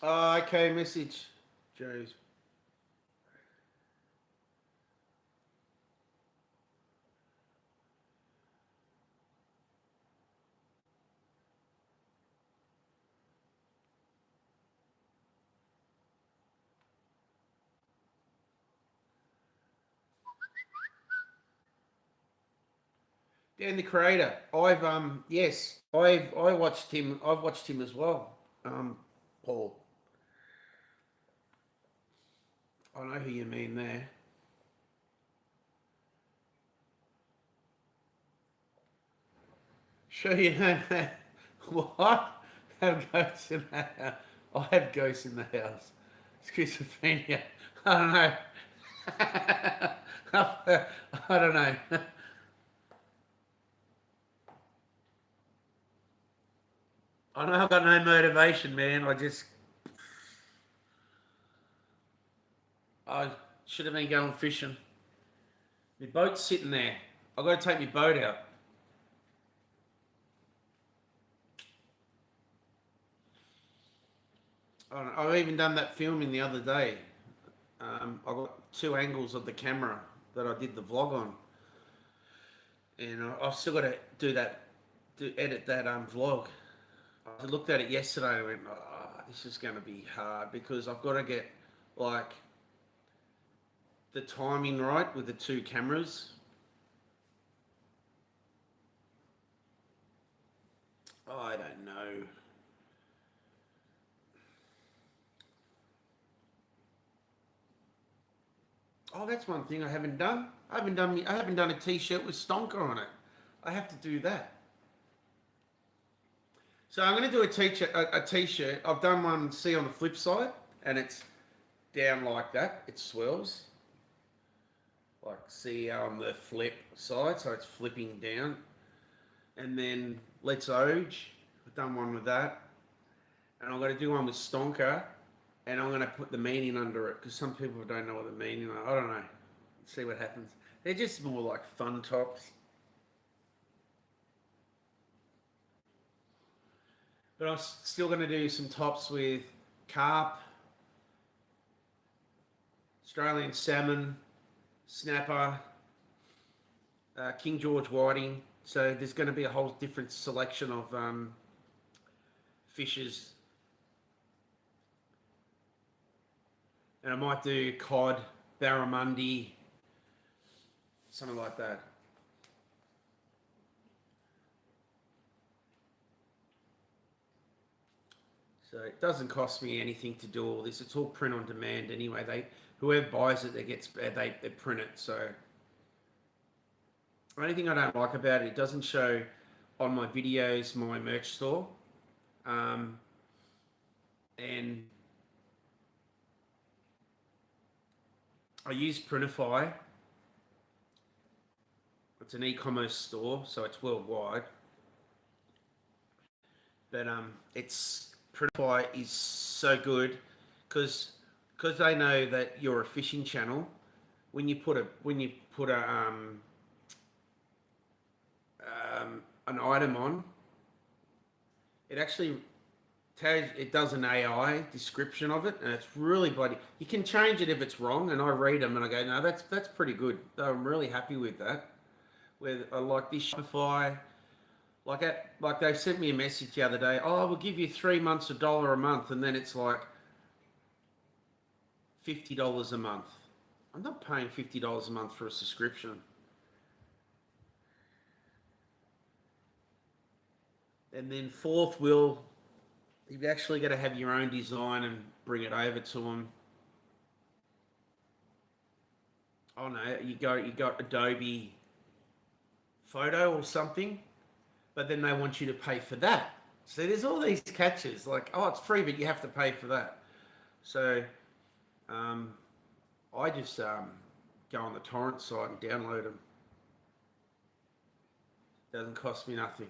Oh, okay, message, Joe's. Dan the creator. I watched him. I've watched him as well. Paul. I know who you mean there. Sure, you know that. What? Have ghosts in the house? I have ghosts in the house. Schizophrenia. I don't know. I don't know. I know I've got no motivation, man. I should have been going fishing. My boat's sitting there. I've got to take my boat out. I've even done that filming the other day. I got two angles of the camera that I did the vlog on, and I've still got to do that, edit that vlog. I looked at it yesterday and went, oh, this is going to be hard because I've got to get like the timing right with the two cameras. Oh, I don't know. Oh, that's one thing I haven't done. I haven't done a T-shirt with Stonker on it. I have to do that. So I'm going to do a T-shirt. I've done one. See on the flip side, and it's down like that. It swirls. Like see on the flip side, so it's flipping down. And then Let's Oge. I've done one with that, and I'm going to do one with Stonker, and I'm going to put the meaning under it because some people don't know what the meaning. I don't know. See what happens. They're just more like fun tops. But I'm still going to do some tops with carp, Australian salmon, snapper, King George whiting. So there's going to be a whole different selection of fishes. And I might do cod, barramundi, something like that. So it doesn't cost me anything to do all this. It's all print on demand anyway. Whoever buys it, they print it. So the only thing I don't like about it, it doesn't show on my videos my merch store, and I use Printify. It's an e-commerce store, so it's worldwide. But it's Printify is so good because they know that you're a fishing channel. When you put an item on, it actually it does an AI description of it, and it's really bloody. You can change it if it's wrong, and I read them and I go, no, that's pretty good. I'm really happy with that. With I like this Shopify, like they sent me a message the other day. Oh, we'll give you 3 months $1 a month, and then it's like $50 a month. I'm not paying $50 a month for a subscription. And then fourth wheel, you've actually got to have your own design and bring it over to them. Oh no, you got Adobe Photo or something, but then they want you to pay for that. So there's all these catches, like, oh, it's free, but you have to pay for that. So I just go on the torrent site and download them. Doesn't cost me nothing.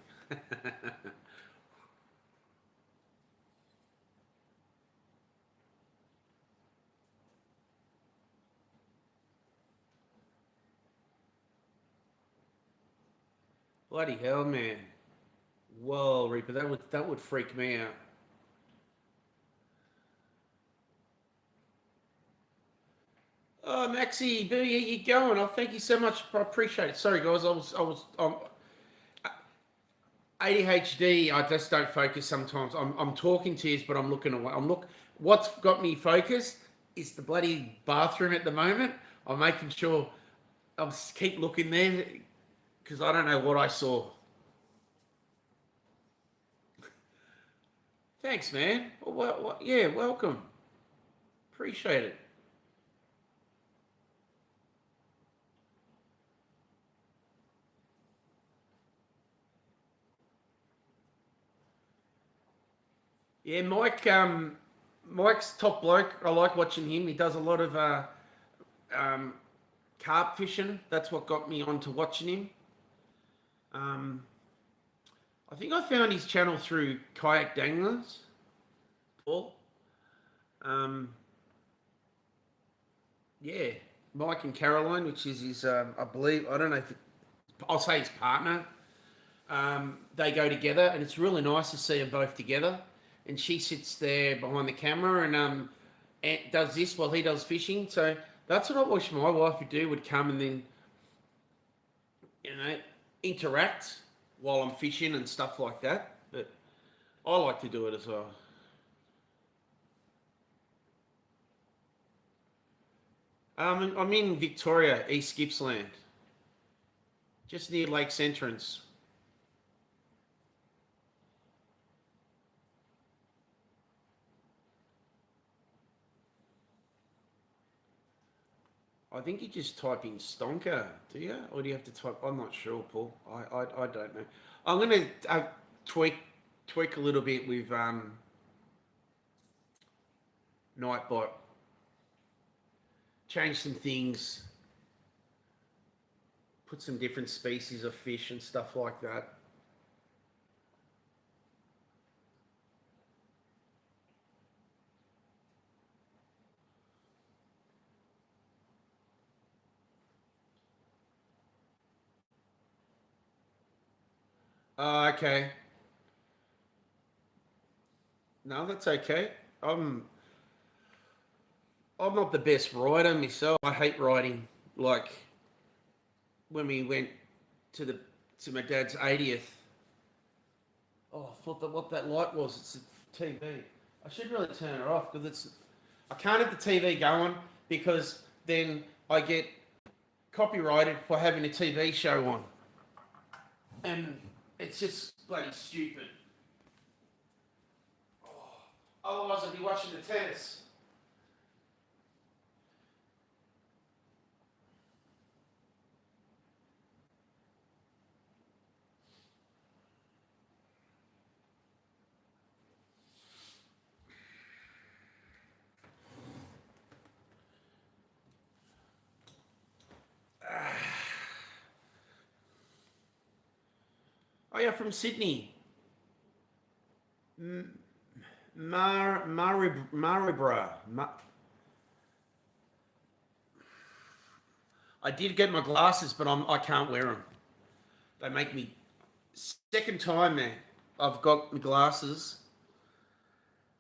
Bloody hell, man. Whoa, Reaper, that would freak me out. Oh, Maxi, how you going? Oh, thank you so much. I appreciate it. Sorry, guys, I was ADHD. I just don't focus sometimes. I'm talking to you, but I'm looking away. What's got me focused is the bloody bathroom at the moment. I'm making sure I keep looking there because I don't know what I saw. Thanks, man. Well, yeah, welcome. Appreciate it. Yeah, Mike's top bloke. I like watching him. He does a lot of um, carp fishing. That's what got me onto watching him. I think I found his channel through Kayak Danglers, Paul. Um, yeah, Mike and Caroline, which is his, I believe, I don't know if I'll say his partner. They go together, and it's really nice to see them both together. And she sits there behind the camera and does this while he does fishing. So that's what I wish my wife would do. Would come and then, interact while I'm fishing and stuff like that. But I like to do it as well. I'm in Victoria, East Gippsland, just near Lakes Entrance. I think you just type in stonker, do you? Or do you have to type? I'm not sure, Paul. I don't know. I'm gonna tweak a little bit with Nightbot. Change some things. Put some different species of fish and stuff like that. Okay. No, that's okay. I'm I'm not the best rider myself. I hate riding. Like when we went to the to my dad's 80th. Oh, I thought that what that light was. It's a TV. I should really turn it off because I can't have the TV going because then I get copyrighted for having a TV show on, and it's just bloody stupid. Otherwise, I'd be watching the tennis. Oh, yeah, from Sydney. Maribra. I did get my glasses, but I can't wear them. They make me. Second time, man. I've got my glasses.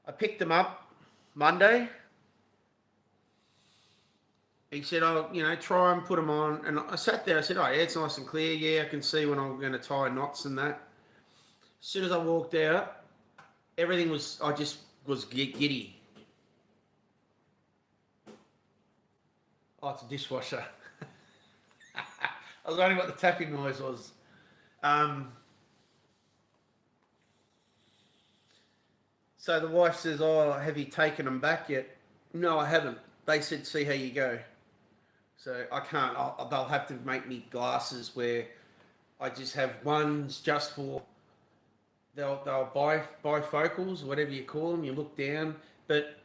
I picked them up Monday. He said, "Oh, try and put them on." And I sat there. I said, "Oh, yeah, it's nice and clear. Yeah, I can see when I'm going to tie knots and that." As soon as I walked out, everything was. I just was giddy. Oh, it's a dishwasher. I was wondering what the tapping noise was. Um, so the wife says, "Oh, have you taken them back yet?" No, I haven't. They said, "See how you go." So I can't. They'll have to make me glasses where I just have ones just for. They'll bifocals, whatever you call them. You look down, but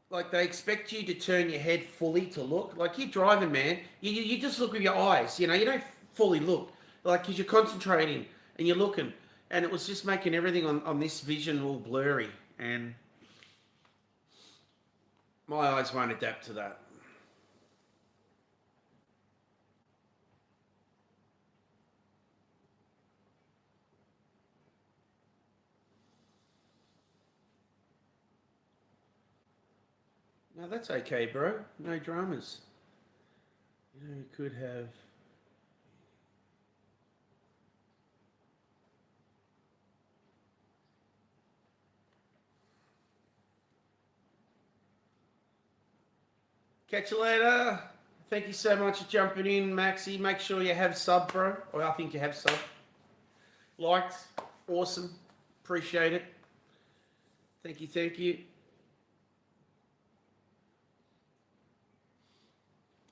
like they expect you to turn your head fully to look. Like you're driving, man. You just look with your eyes. You don't fully look. Like because you're concentrating and you're looking, and it was just making everything on this vision all blurry, and my eyes won't adapt to that. No, that's okay, bro. No dramas. You could have. Catch you later. Thank you so much for jumping in, Maxi. Make sure you have sub, bro. Or I think you have sub. Liked. Awesome. Appreciate it. Thank you, thank you.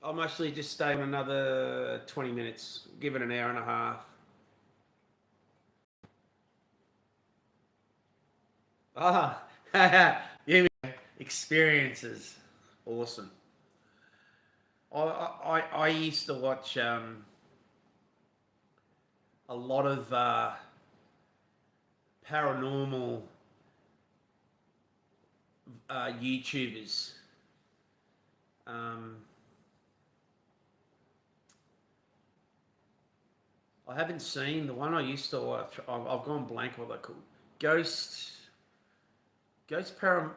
I'll mostly just stay on another 20 minutes. Give it an hour and a half. Ah, yeah, experiences. Awesome. I used to watch a lot of paranormal YouTubers. Um, I haven't seen the one I used to watch. I've gone blank what they're called. Ghost, Ghost para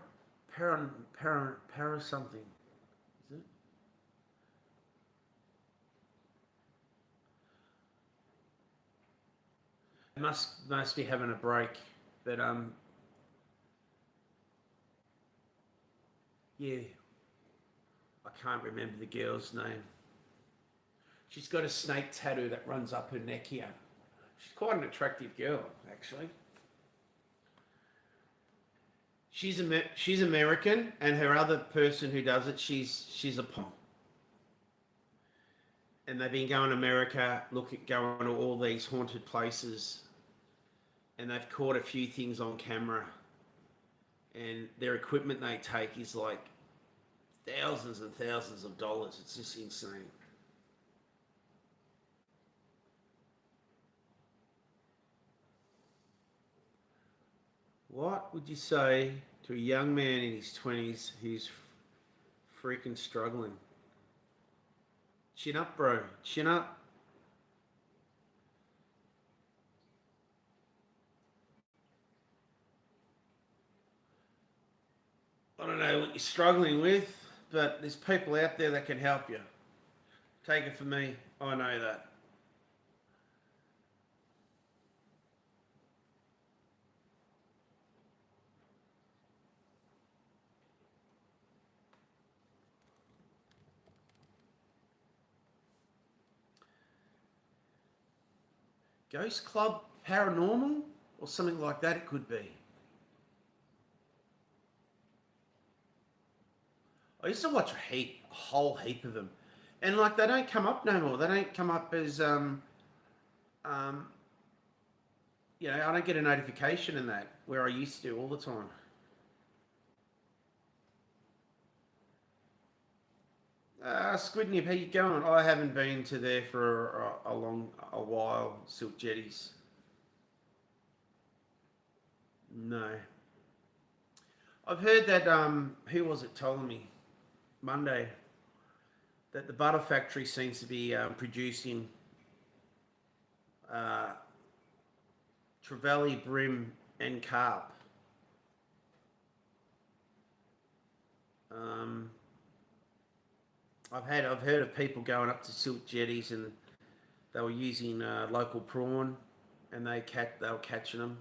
something. Is it? Must be having a break, but yeah, I can't remember the girl's name. She's got a snake tattoo that runs up her neck here. She's quite an attractive girl, actually. She's American, and her other person who does it, she's a pom. And they've been going to America, going to all these haunted places, and they've caught a few things on camera. And their equipment they take is like thousands and thousands of dollars. It's just insane. What would you say to a young man in his 20s who's freaking struggling? Chin up, bro. Chin up. I don't know what you're struggling with, but there's people out there that can help you. Take it from me. I know that. Ghost Club Paranormal or something like that, it could be. I used to watch a whole heap of them, and like they don't come up no more. They don't come up as um, I don't get a notification in that where I used to all the time. Squid Nip, how you going? I haven't been to there for a while. Silk Jetties. No, I've heard that. Who was it telling me Monday that the butter factory seems to be producing uh, trevally, brim, and carp. Um, I've heard of people going up to Silk Jetties and they were using local prawn, and they were catching them.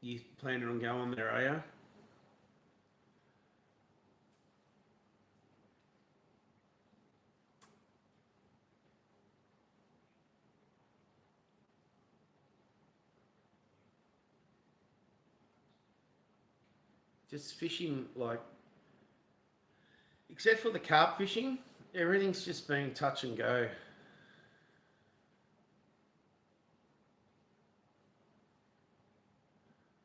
You planning on going there, are you? Just fishing like, except for the carp fishing, everything's just been touch and go.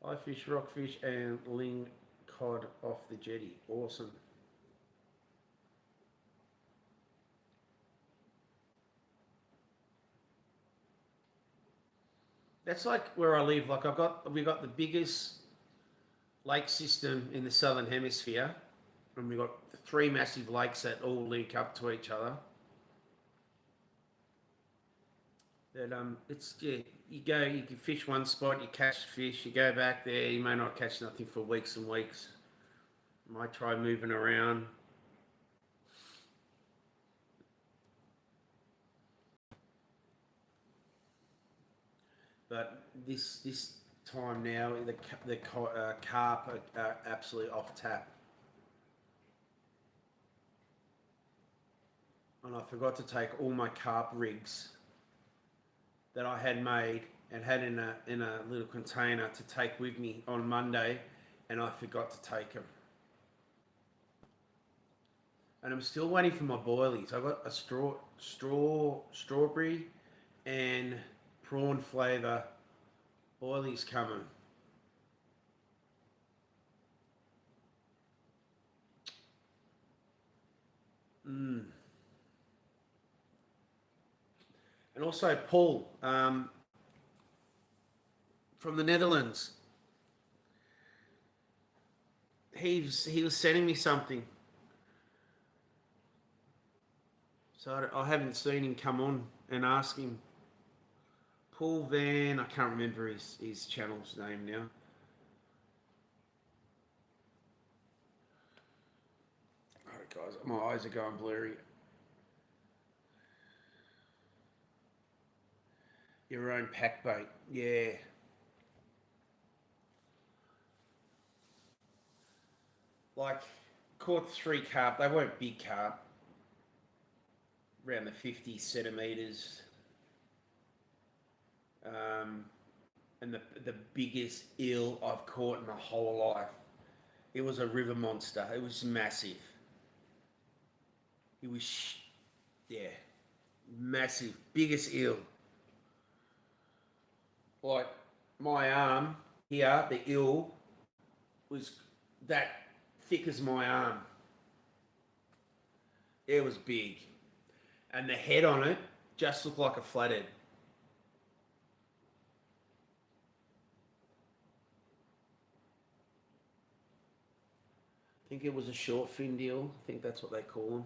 I fish rockfish and ling cod off the jetty. Awesome. That's like where I live. Like we got the biggest lake system in the southern hemisphere, and we got three massive lakes that all link up to each other. That it's yeah, you can fish one spot, you catch fish, you go back there, you may not catch nothing for weeks and weeks. You might try moving around. But this time now, the carp are absolutely off tap. And I forgot to take all my carp rigs that I had made and had in a little container to take with me on Monday, and I forgot to take them. And I'm still waiting for my boilies. I got a strawberry and prawn flavour boilies coming. Mm. And also Paul from the Netherlands. He was sending me something, so I haven't seen him come on and ask him. Paul Van, I can't remember his channel's name now. Alright, guys, my eyes are going blurry. Your own pack bait, yeah. Like caught three carp. They weren't big carp, around the 50 centimeters. Um, and the biggest eel I've caught in my whole life. It was a river monster. It was massive. It was, yeah, massive, biggest eel. Like my arm here, the eel was that thick as my arm. It was big, and the head on it just looked like a flathead. I think it was a short fin deal. I think that's what they call them.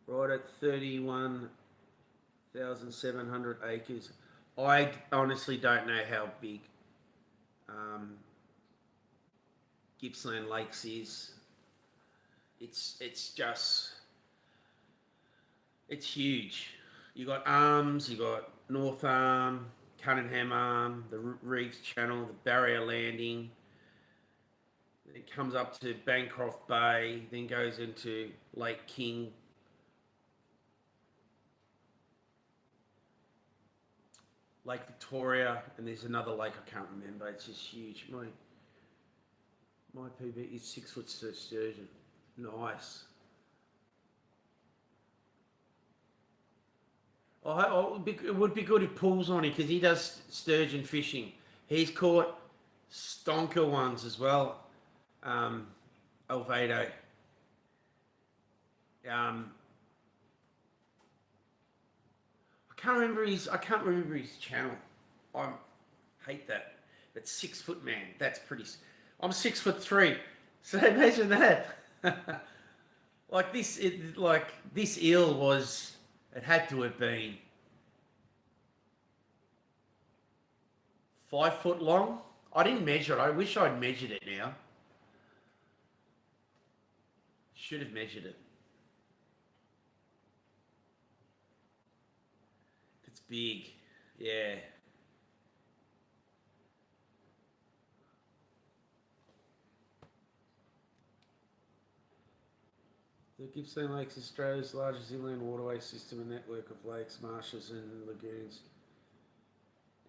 Right at 31,700 acres. I honestly don't know how big um, Gippsland Lakes is. It's just it's huge. You got arms, you got North Arm, Cunningham Arm, the Reeves Channel, the Barrier Landing. It comes up to Bancroft Bay, then goes into Lake King, Lake Victoria, and there's another lake I can't remember. It's just huge. My PB is 6 foot sturgeon. Nice. It would be good if Paul's on it because he does sturgeon fishing. He's caught stonker ones as well. Alvado. I can't remember his channel. I hate that. But 6 foot man, that's pretty. I'm 6'3", so imagine that. Like this eel was. It had to have been 5 foot long. I didn't measure it. I wish I'd measured it now. Should have measured it. It's big. Yeah. The Gippsland Lakes is Australia's largest inland waterway system and network of lakes, marshes and lagoons,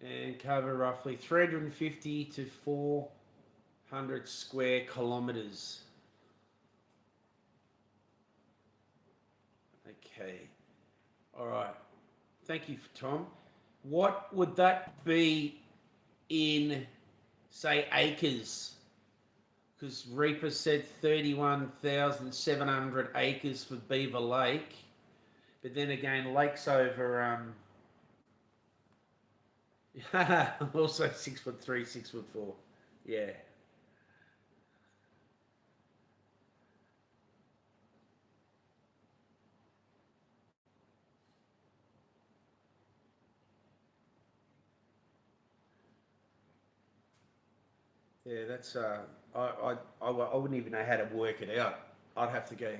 and cover roughly 350 to 400 square kilometres. Okay. All right. Thank you, Tom. What would that be in, say, acres? Because Reaper said 31,700 acres for Beaver Lake. But then again, Lake's over... also 6'3", 6'4". Yeah. Yeah, that's I wouldn't even know how to work it out. I'd have to go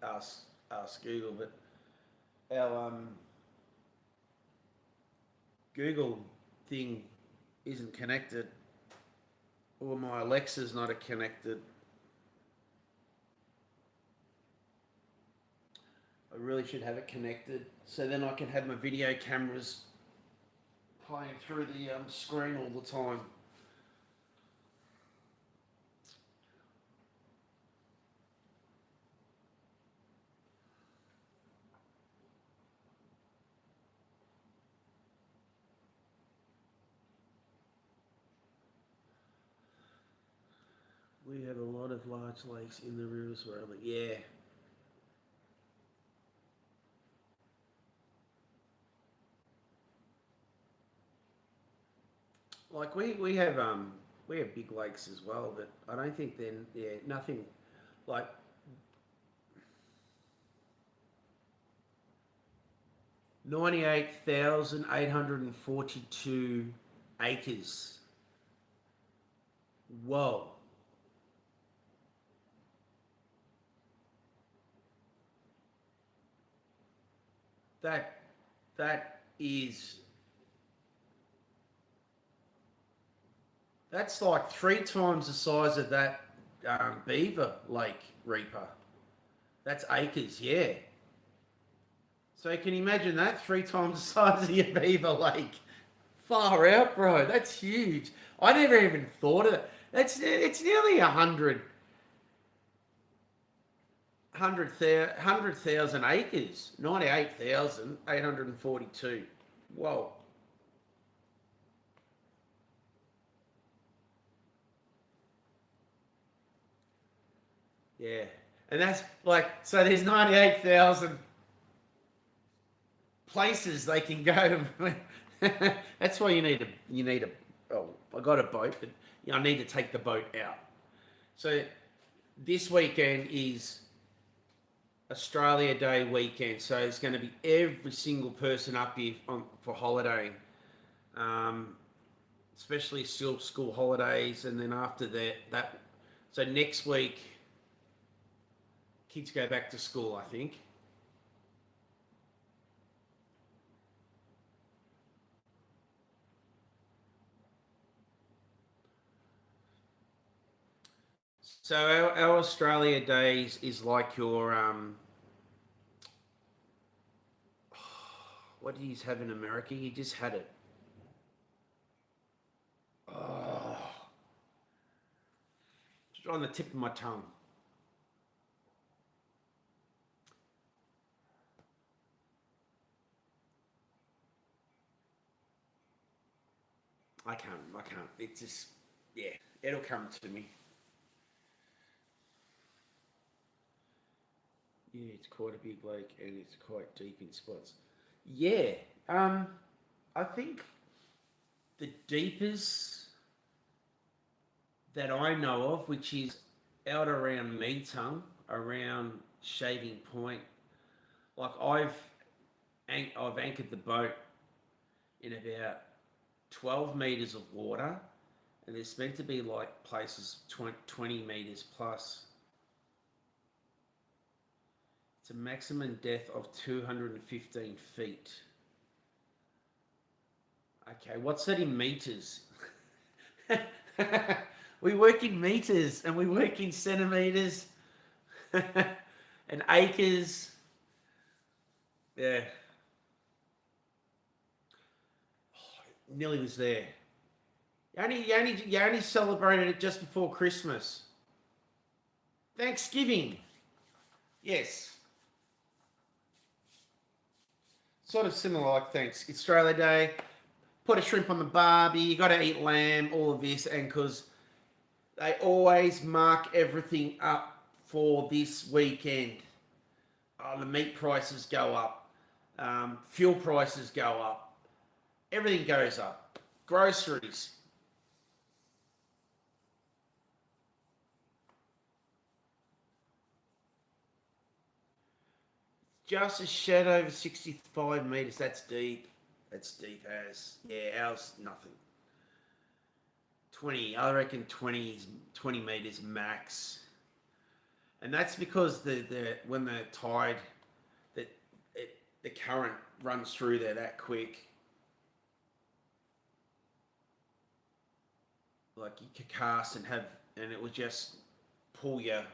ask Google, but our Google thing isn't connected, or my Alexa's not connected. I really should have it connected, so then I can have my video cameras playing through the screen all the time. We have a lot of large lakes in the rivers wherever. Yeah. Like we have big lakes as well, but I don't think nothing like 98,842 acres. Whoa. That is that's like 3 times the size of that Beaver Lake, Reaper. That's acres, yeah. So can you imagine that? 3 times the size of your Beaver Lake. Far out, bro. That's huge. I never even thought of it. It's nearly 100,000 acres. 98,842. Whoa. Yeah. And that's like, so there's 98,000 places they can go. That's why you need oh, I got a boat, but I need to take the boat out. So this weekend is Australia Day weekend, so it's going to be every single person up here for holidaying, especially still school holidays, and then after that, so next week kids go back to school, I think. So our Australia days is like your what do you have in America? You just had it. Oh, it's on the tip of my tongue. I can't. I can't. It's just yeah. It'll come to me. Yeah, it's quite a big lake and it's quite deep in spots. Yeah. Um, I think the deepest that I know of, which is out around Meetung, around Shaving Point. Like I've anchored the boat in about 12 meters of water, and there's meant to be like places 20 meters plus. It's a maximum depth of 215 feet. Okay, what's that in meters? We work in meters and we work in centimeters and acres. Yeah, nearly was there. You only celebrated it just before Christmas. Thanksgiving. Yes. Sort of similar like thanks. Australia Day. Put a shrimp on the barbie. You got to eat lamb. All of this, and because they always mark everything up for this weekend. The meat prices go up. Fuel prices go up. Everything goes up. Groceries. Just a shed over 65 metres. That's deep. That's deep as. Yeah, ours, nothing. 20, I reckon 20 metres max. And that's because when the tide, that the current runs through there that quick. Like you could cast and it would just pull your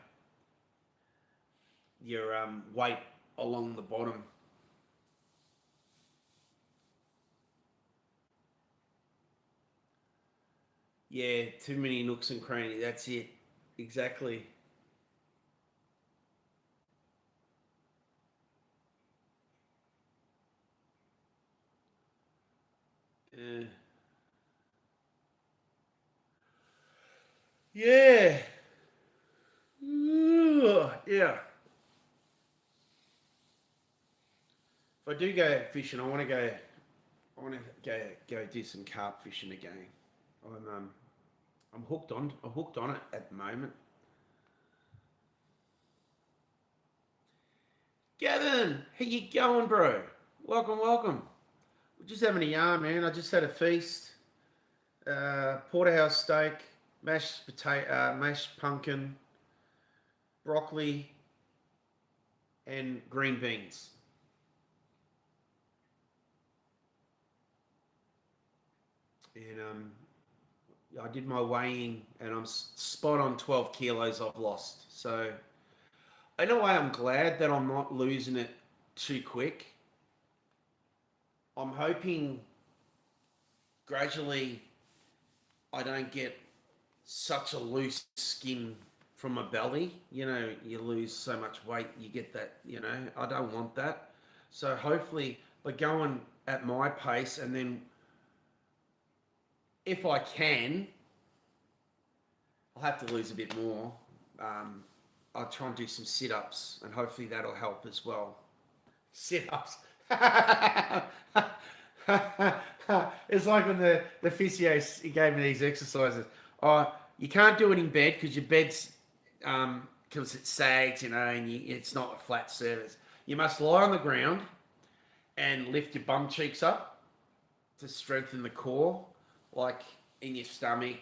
weight along the bottom. Yeah, too many nooks and crannies. That's it. Exactly. Uh, yeah. Yeah. If I do go fishing, I want to go. I want to go do some carp fishing again. I'm hooked on. I'm hooked on it at the moment. Gavin, how you going, bro? Welcome, welcome. We're just having a yarn, man. I just had a feast. Porterhouse steak, mashed potato, mashed pumpkin, broccoli, and green beans. And I did my weighing, and I'm spot on 12 kilos I've lost. So in a way, I'm glad that I'm not losing it too quick. I'm hoping gradually I don't get such a loose skin from my belly. You know, you lose so much weight, you get that. You know, I don't want that. So hopefully, by going at my pace, and then if I can, I'll have to lose a bit more. Um, I'll try and do some sit ups, and hopefully that'll help as well. Sit ups. It's like when the physio he gave me these exercises. Oh, you can't do it in bed because your bed's because it sags, you know, and it's not a flat surface. You must lie on the ground and lift your bum cheeks up to strengthen the core, like in your stomach.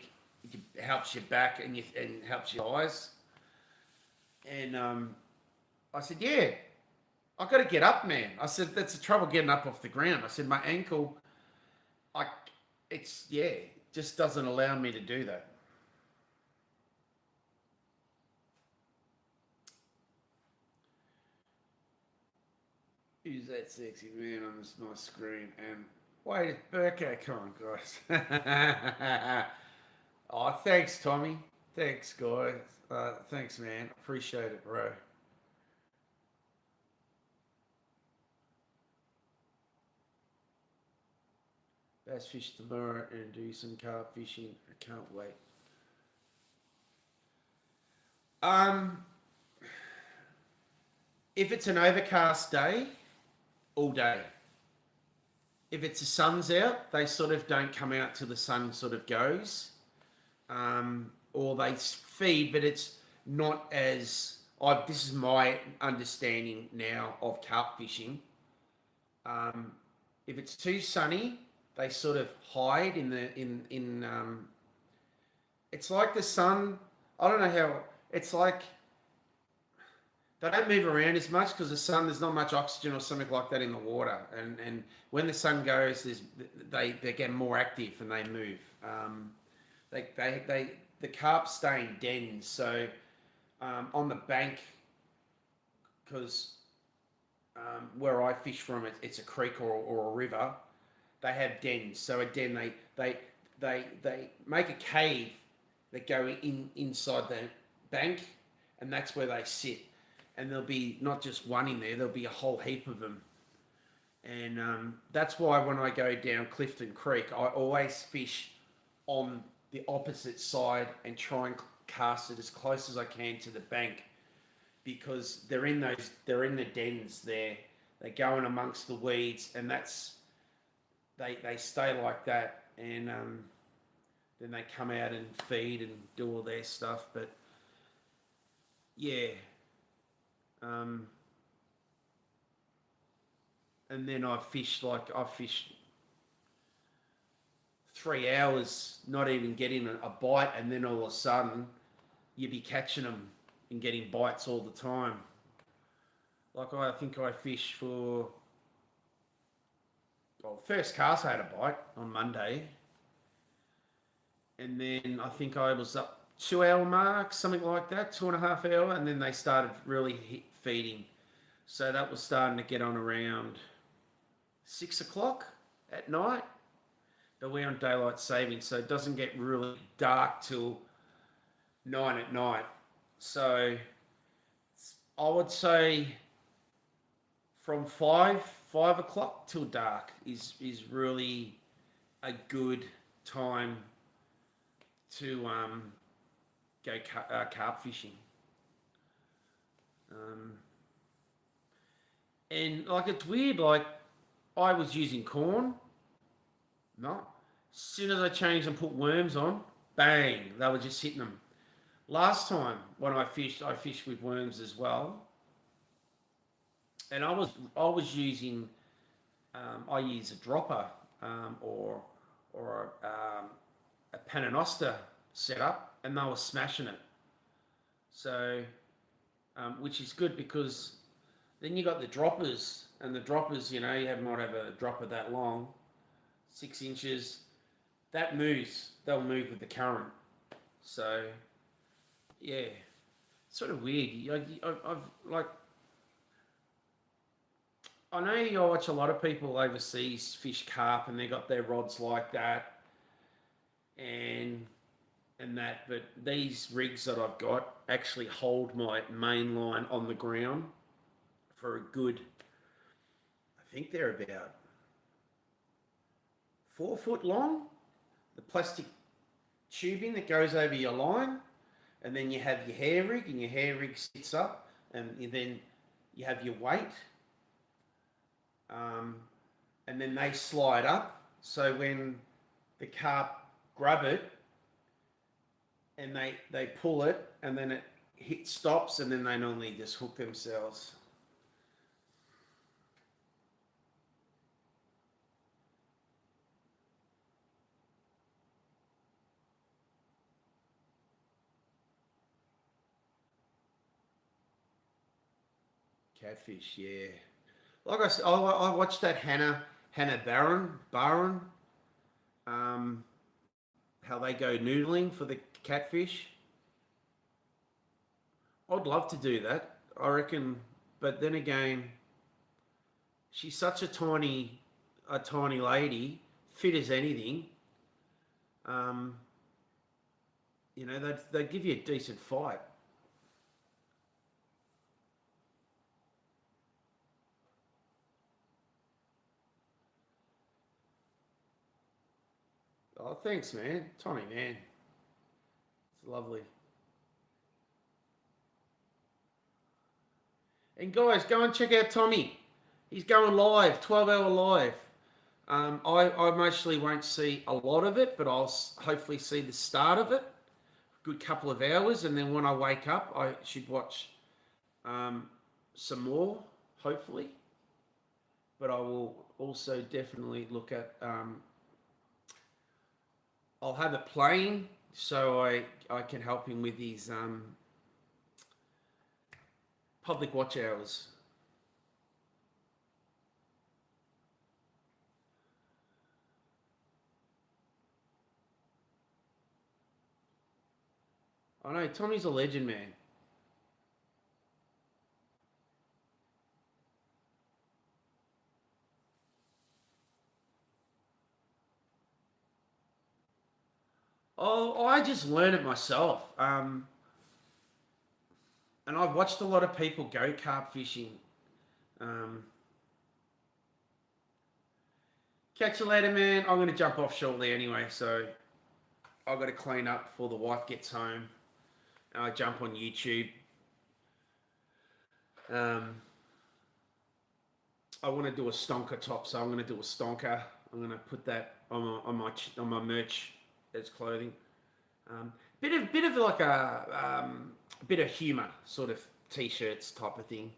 It helps your back and helps your eyes. And I said, yeah, I got to get up, man. I said, that's the trouble getting up off the ground. I said, my ankle, I, it's, yeah, just doesn't allow me to do that. Who's that sexy man on this nice screen? And wait, okay, come on, guys. Oh, thanks, Tommy. Thanks, guys. Thanks, man. Appreciate it, bro. Bass fish tomorrow and do some carp fishing. I can't wait. Um, if it's an overcast day, all day. If it's the sun's out, they sort of don't come out till the sun sort of goes. Or they feed, but it's not as. This is my understanding now of carp fishing. Um, if it's too sunny, they sort of hide in the in. It's like the sun. I don't know how. It's like they don't move around as much because the sun. There's not much oxygen or something like that in the water, and when the sun goes, they get more active and they move. The carp stay in dens. So on the bank, because where I fish from, it's a creek or a river. They have dens. So a den, they make a cave that go inside the bank, and that's where they sit. And there'll be not just one in there. There'll be a whole heap of them. And that's why when I go down Clifton Creek, I always fish on the opposite side and try and cast it as close as I can to the bank, because they're in the dens there. They go in amongst the weeds, and they stay like that, and then they come out and feed and do all their stuff. But yeah, and then I fished 3 hours, not even getting a bite, and then all of a sudden you'd be catching them and getting bites all the time. Like I think I fished for, well, first cast I had a bite on Monday, and then I think I was up 2 hour mark, something like that, 2.5 hour, and then they started really feeding. So that was starting to get on around 6 o'clock at night. But we're on daylight saving, so it doesn't get really dark till 9 at night. So I would say from 5 o'clock till dark is really a good time to go carp fishing. And like, it's weird, like I was using corn. No. As soon as I changed and put worms on, bang, they were just hitting them. Last time when I fished with worms as well, and I was using I use a dropper, or a Panonosta setup, and they were smashing it. So which is good, because then you got the droppers, and the droppers, you might have a dropper that long, 6 inches, that moves. They'll move with the current. So, yeah, it's sort of weird. I've like, I know you watch a lot of people overseas fish carp, and they got their rods like that, and that. But these rigs that I've got actually hold my main line on the ground for a good. I think they're about 4 foot long. The plastic tubing that goes over your line, and then you have your hair rig, and your hair rig sits up, and then you have your weight, and then they slide up. So when the carp grab it, and they pull it, and then it stops, and then they normally just hook themselves. Catfish, yeah. Like I said, I watched that Hannah Barron, um, how they go noodling for the catfish. I'd love to do that. I reckon, but then again, she's such a tiny lady, fit as anything. Um, they'd give you a decent fight. Oh, thanks, man. Tiny man. It's lovely. And guys, go and check out Tommy. He's going live, 12-hour live. I mostly won't see a lot of it, but I'll hopefully see the start of it. Good couple of hours, and then when I wake up, I should watch some more, hopefully. But I will also definitely look at. I'll have it playing so I can help him with his public watch hours. I know Tommy's a legend, man. Oh, I just learned it myself. And I've watched a lot of people go carp fishing. Um, Catch you later, man. I'm going to jump off shortly anyway, so I've got to clean up before the wife gets home. And I jump on YouTube. I want to do a stonker top, so I'm going to do a stonker. I'm going to put that on my merch as clothing. Bit of like a bit of humor, sort of t-shirts type of thing.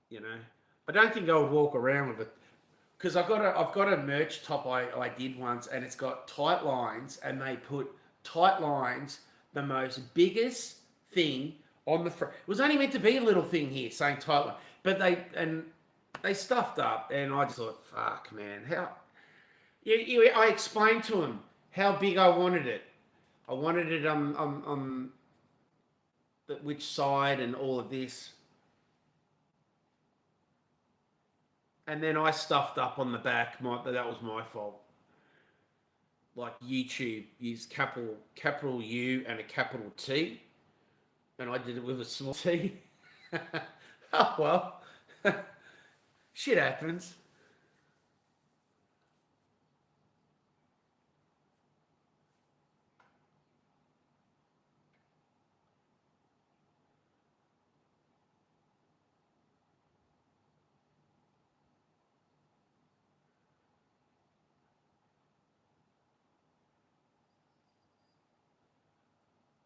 You know, I don't think I would walk around with it because I've got a merch top I did once, and it's got tight lines, and they put tight lines, the most biggest thing on the front. It was only meant to be a little thing here saying tight line, but they stuffed up, and I just thought, fuck, man, how? I explained to him how big I wanted it. I wanted it on which side and all of this. And then I stuffed up on the back. That was my fault. Like YouTube used capital U and a capital T, and I did it with a small T. Oh well, shit happens.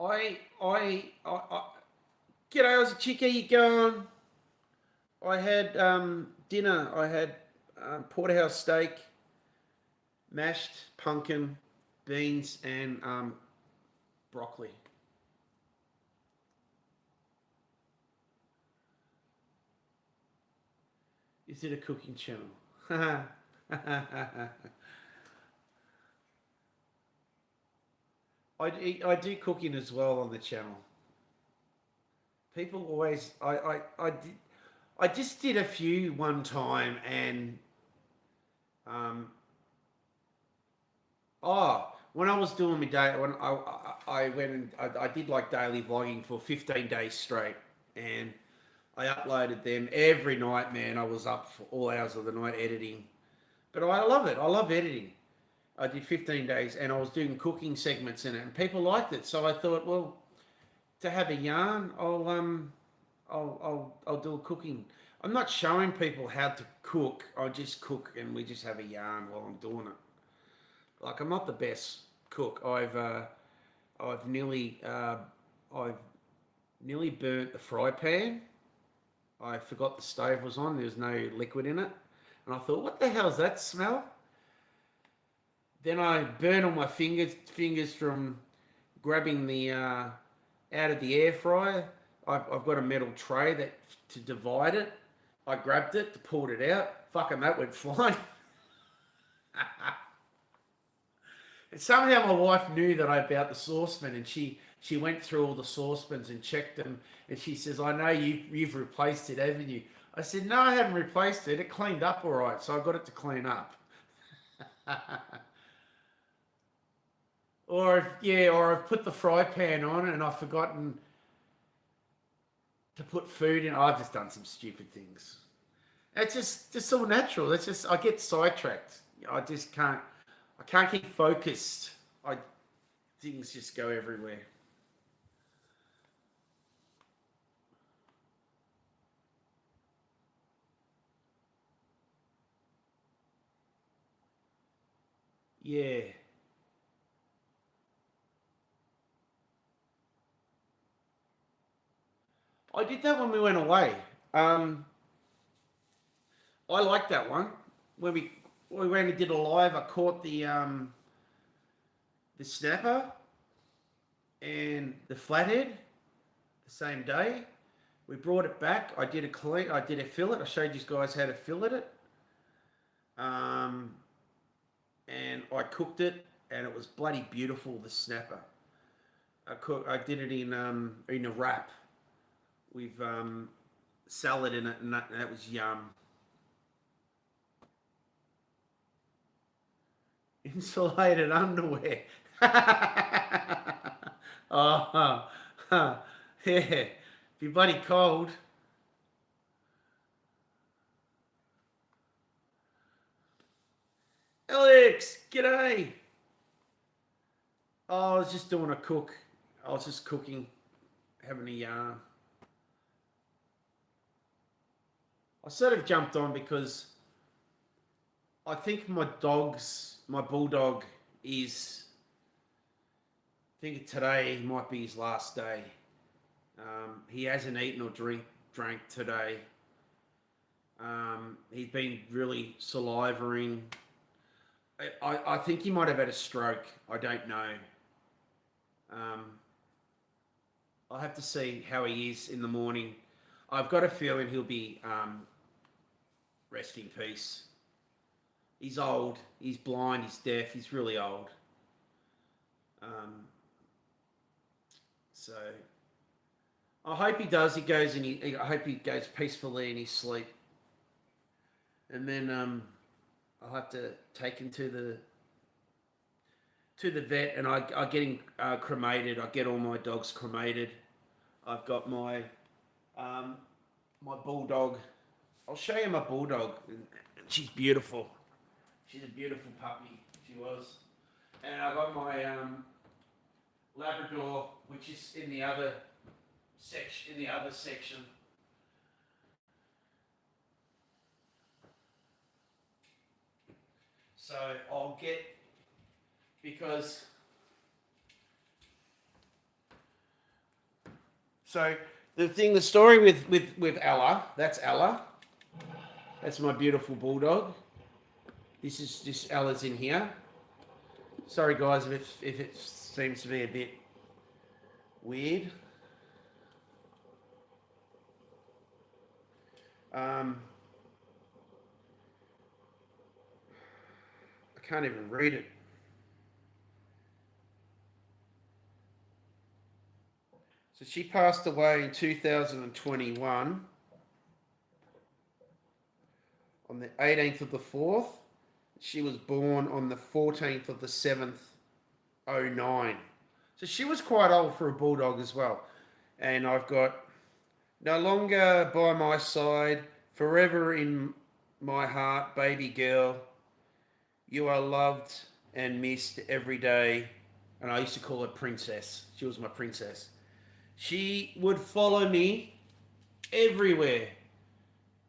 I G'day, I was a chick. How you going? I had dinner. I had porterhouse steak, mashed pumpkin, beans, and broccoli. Is it a cooking channel? I do cooking as well on the channel. People always I just did a few one time, and um when I was doing my day, when I went and I did like daily vlogging for 15 days straight, and I uploaded them every night, man. I was up for all hours of the night editing, but I love it. I love editing. I did 15 days, and I was doing cooking segments in it, and people liked it. So I thought, well, to have a yarn, I'll do a cooking. I'm not showing people how to cook. I just cook, and we just have a yarn while I'm doing it. Like, I'm not the best cook. I've nearly burnt the fry pan. I forgot the stove was on. There was no liquid in it, and I thought, what the hell is that smell? Then I burned all my fingers from grabbing the out of the air fryer. I've got a metal tray to divide it. I grabbed it, pulled it out. Fucking that went flying. And somehow my wife knew that I about the saucepan, and she she went through all the saucepans and checked them, and she says, "I know you've replaced it, haven't you?" I said, "No, I haven't replaced it. It cleaned up all right, so I got it to clean up." or I've put the fry pan on and I've forgotten to put food in. I've just done some stupid things. It's just all natural. It's just I get sidetracked. I just can't. I can't keep focused. Things just go everywhere. Yeah, I did that when we went away. Um, I like that one. When we went and did a live, I caught the snapper and the flathead the same day. We brought it back. I did a fillet. I showed you guys how to fillet it. Um, and I cooked it, and it was bloody beautiful. The snapper. I did it in a wrap with salad in it, and that was yum. Insulated underwear. Oh, yeah. Be bloody cold. Alex, g'day. Oh, I was just doing a cook. I was just cooking, having a yarn. I sort of jumped on because I think my bulldog is, I think today might be his last day. He hasn't eaten or drank today. He's been really salivering. I think he might have had a stroke. I don't know. Um, I'll have to see how he is in the morning. I've got a feeling he'll be rest in peace. He's old. He's blind. He's deaf. He's really old. Um, so I hope he does. I hope he goes peacefully in his sleep. And then I'll have to take him to the vet, and I get him cremated. I get all my dogs cremated. I've got um, my bulldog. I'll show you my bulldog. She's beautiful. She's a beautiful puppy. She was. And I got my Labrador, which is in the other section. So I'll get, because so the story with Ella. That's Ella. That's my beautiful bulldog. This Ella's in here. Sorry guys if it seems to be a bit weird. I can't even read it. So she passed away in 2021 on the 18th of the 4th. She was born on the 14th of the 7th, 09. So she was quite old for a bulldog as well. And I've got no longer by my side, forever in my heart, baby girl. You are loved and missed every day. And I used to call her Princess. She was my princess. She would follow me everywhere.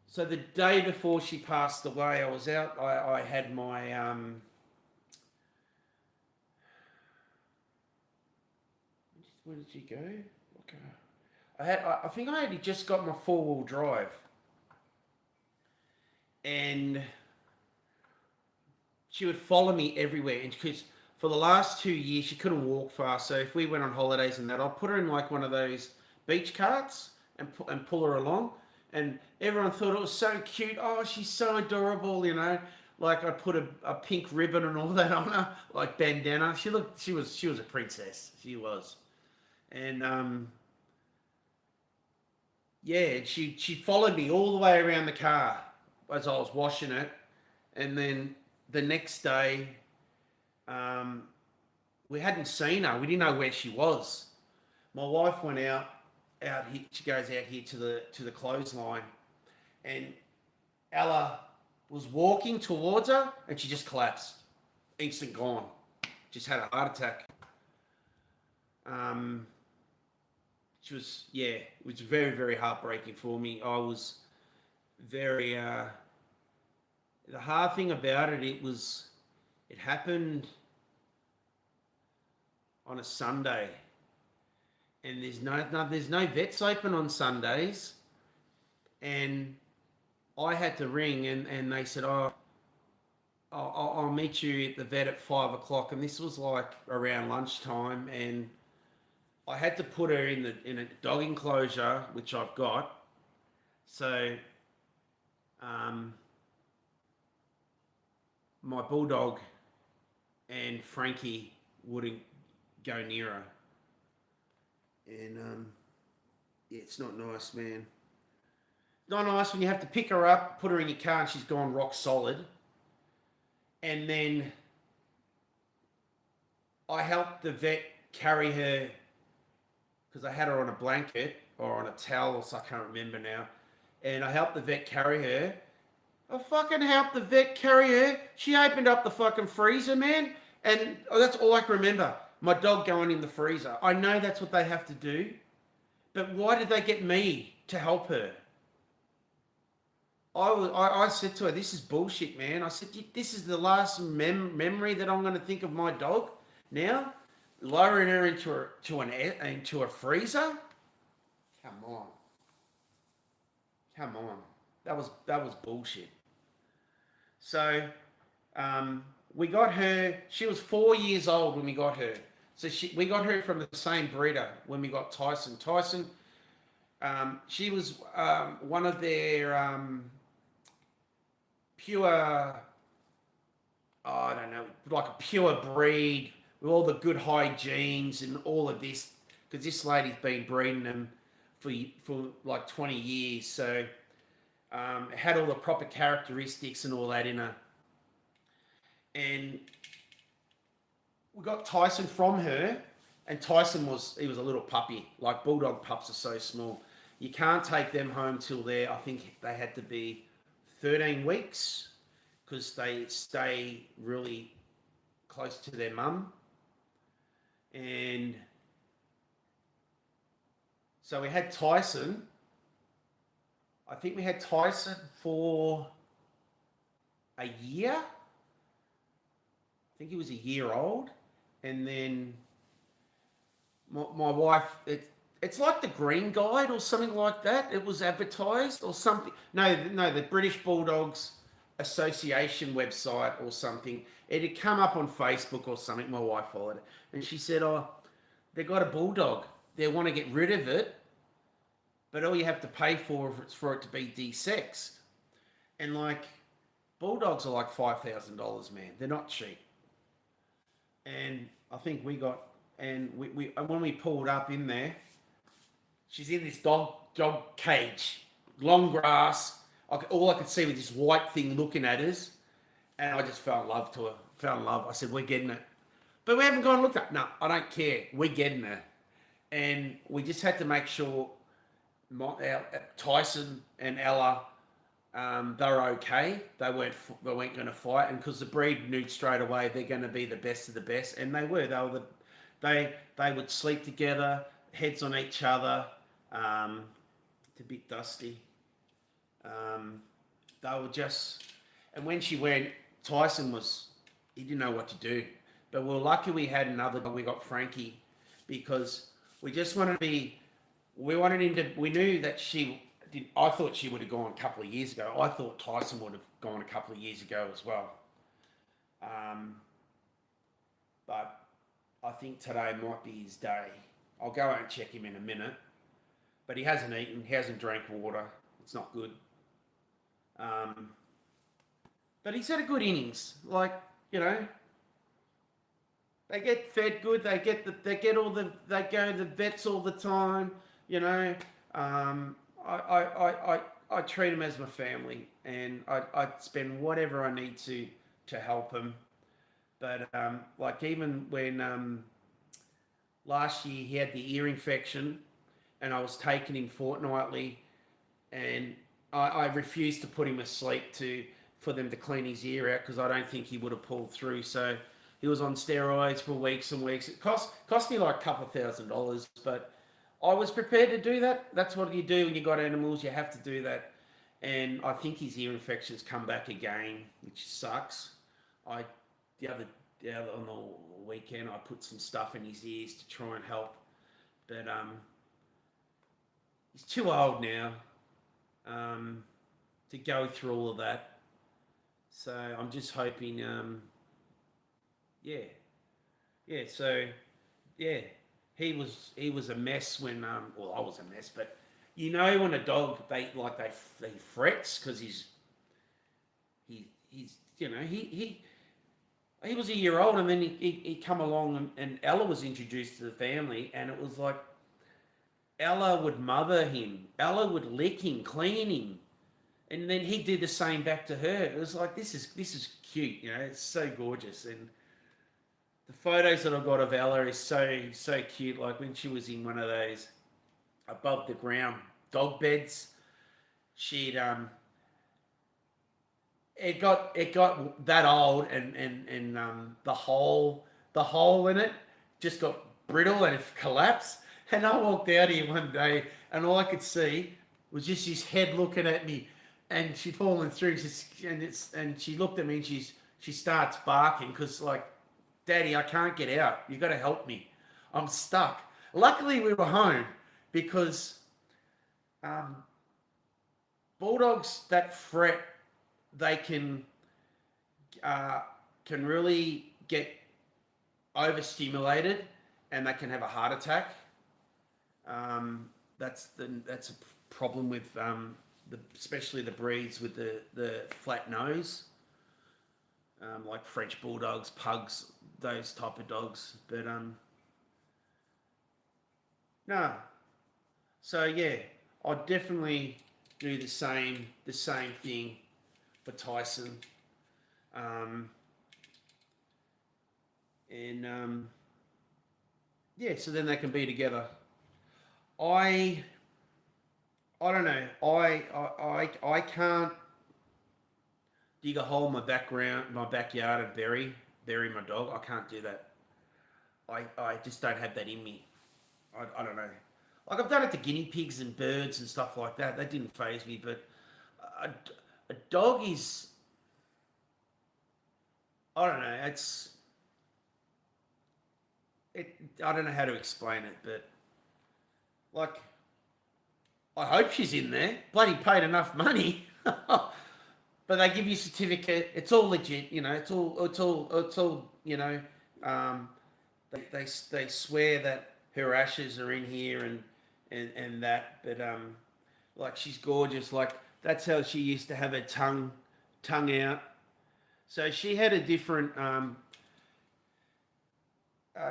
So the day before she passed away, I was out. I had my where did she go? Okay. I think I had just got my 4-wheel drive, and she would follow me everywhere. And because for the last 2 years she couldn't walk far, so if we went on holidays and that, I'd put her in like one of those beach carts and pull her along. And everyone thought it was so cute. Oh, she's so adorable, you know. Like I'd put a pink ribbon and all that on her, like bandana. She was a princess. She was. And yeah, she followed me all the way around the car as I was washing it, and then the next day, um, we hadn't seen her. We didn't know where she was. My wife went out here. She goes out here to the clothesline, and Ella was walking towards her, and she just collapsed, instant gone. Just had a heart attack. Um, she was, yeah, it was very, very heartbreaking for me. I was very the hard thing about it, it happened on a Sunday, and there's no vets open on Sundays, and I had to ring, and they said, oh, I'll meet you at the vet at 5 o'clock, and this was like around lunchtime, and I had to put her in a dog enclosure, which I've got. So, my bulldog and Frankie wouldn't go near her, and yeah, it's not nice, man. Not nice when you have to pick her up, put her in your car, and she's gone rock solid, and then I helped the vet carry her because I had her on a blanket or on a towel, so I can't remember now. And I helped the vet carry her. I fucking helped the vet carry her. She opened up the fucking freezer, man. And that's all I can remember. My dog going in the freezer. I know that's what they have to do. But why did they get me to help her? I said to her, this is bullshit, man. I said, this is the last memory that I'm going to think of my dog now. Lowering her into a freezer? Come on. Come on. That was bullshit. So, we got her. She was 4 years old when we got her. So we got her from the same breeder when we got Tyson. Tyson, she was one of their pure, I don't know, like a pure breed with all the good hygiene and all of this, because this lady's been breeding them for like 20 years. So had all the proper characteristics and all that in her. And we got Tyson from her, and Tyson was a little puppy. Like bulldog pups are so small. You can't take them home till I think they had to be 13 weeks because they stay really close to their mum. And so we had Tyson. I think we had Tyson for a year. I think he was a year old. And then my wife, it's like the Green Guide or something like that. It was advertised or something. No, the British Bulldogs Association website or something. It had come up on Facebook or something. My wife followed it. And she said, oh, they got a bulldog. They want to get rid of it. But all you have to pay for is for it to be desexed. And like, bulldogs are like $5,000, man. They're not cheap. And I think we got, and we when we pulled up in there, she's in this dog cage, long grass. All I could see was this white thing looking at us, and I just fell in love to her. Fell in love. I said, "We're getting it," but we haven't gone and looked at. No, I don't care. We're getting it, and we just had to make sure Tyson and Ella, they were okay. They weren't going to fight, and because the breed knew straight away they're going to be the best of the best, and they were. They would sleep together, heads on each other. It's a bit dusty. They were just, and when she went, he didn't know what to do. But we were lucky we had another dog. We got Frankie because we just wanted to be. We wanted him to. We knew that she did. I thought she would have gone a couple of years ago. I thought Tyson would have gone a couple of years ago as well. But I think today might be his day. I'll go out and check him in a minute. But he hasn't eaten. He hasn't drank water. It's not good. But he's had a good innings. Like, you know. They get fed good. They get all the they go to the vets all the time. You know, I treat them as my family, and I spend whatever I need to help them. But like even when last year he had the ear infection, and I was taking him fortnightly, and I refused to put him asleep to for them to clean his ear out because I don't think he would have pulled through. So he was on steroids for weeks and weeks. It cost me like a couple of $1,000, but I was prepared to do that. That's what you do when you got animals. You have to do that. And I think his ear infections come back again, which sucks. I the other on the weekend I put some stuff in his ears to try and help, but he's too old now to go through all of that. So I'm just hoping, yeah, yeah. So yeah, he was a mess when well, I was a mess, but you know when a dog they frets because he's he was a year old, and then he come along, and Ella was introduced to the family, and it was like Ella would mother him, Ella would lick him, clean him, and then he did the same back to her. It was like this is cute, it's so gorgeous, and the photos that I got of Ella is so cute. Like when she was in one of those above the ground dog beds, she'd it got that old, and the hole in it just got brittle and it collapsed. And I walked out here one day, and all I could see was just his head looking at me, and she'd fallen through. And she looked at me, and she starts barking because like, Daddy, I can't get out. You got to help me. I'm stuck. Luckily, we were home because um, bulldogs that fret, they can really get overstimulated, and they can have a heart attack. That's a problem with especially the breeds with the flat nose, like French bulldogs, pugs, those type of dogs. But no, so yeah, I'd definitely do the same thing for Tyson, and yeah, so then they can be together. I I don't know. I can't dig a hole in my backyard, and bury my dog. I can't do that. I just don't have that in me. I don't know. Like I've done it to guinea pigs and birds and stuff like that. That didn't phase me, but a, a dog is, I don't know. It. I don't know how to explain it, but like I hope she's in there. Bloody paid enough money. But they give you a certificate. It's all legit, It's all. Um, they swear that her ashes are in here, and that. But like she's gorgeous. Like that's how she used to have her tongue out. So she had a different.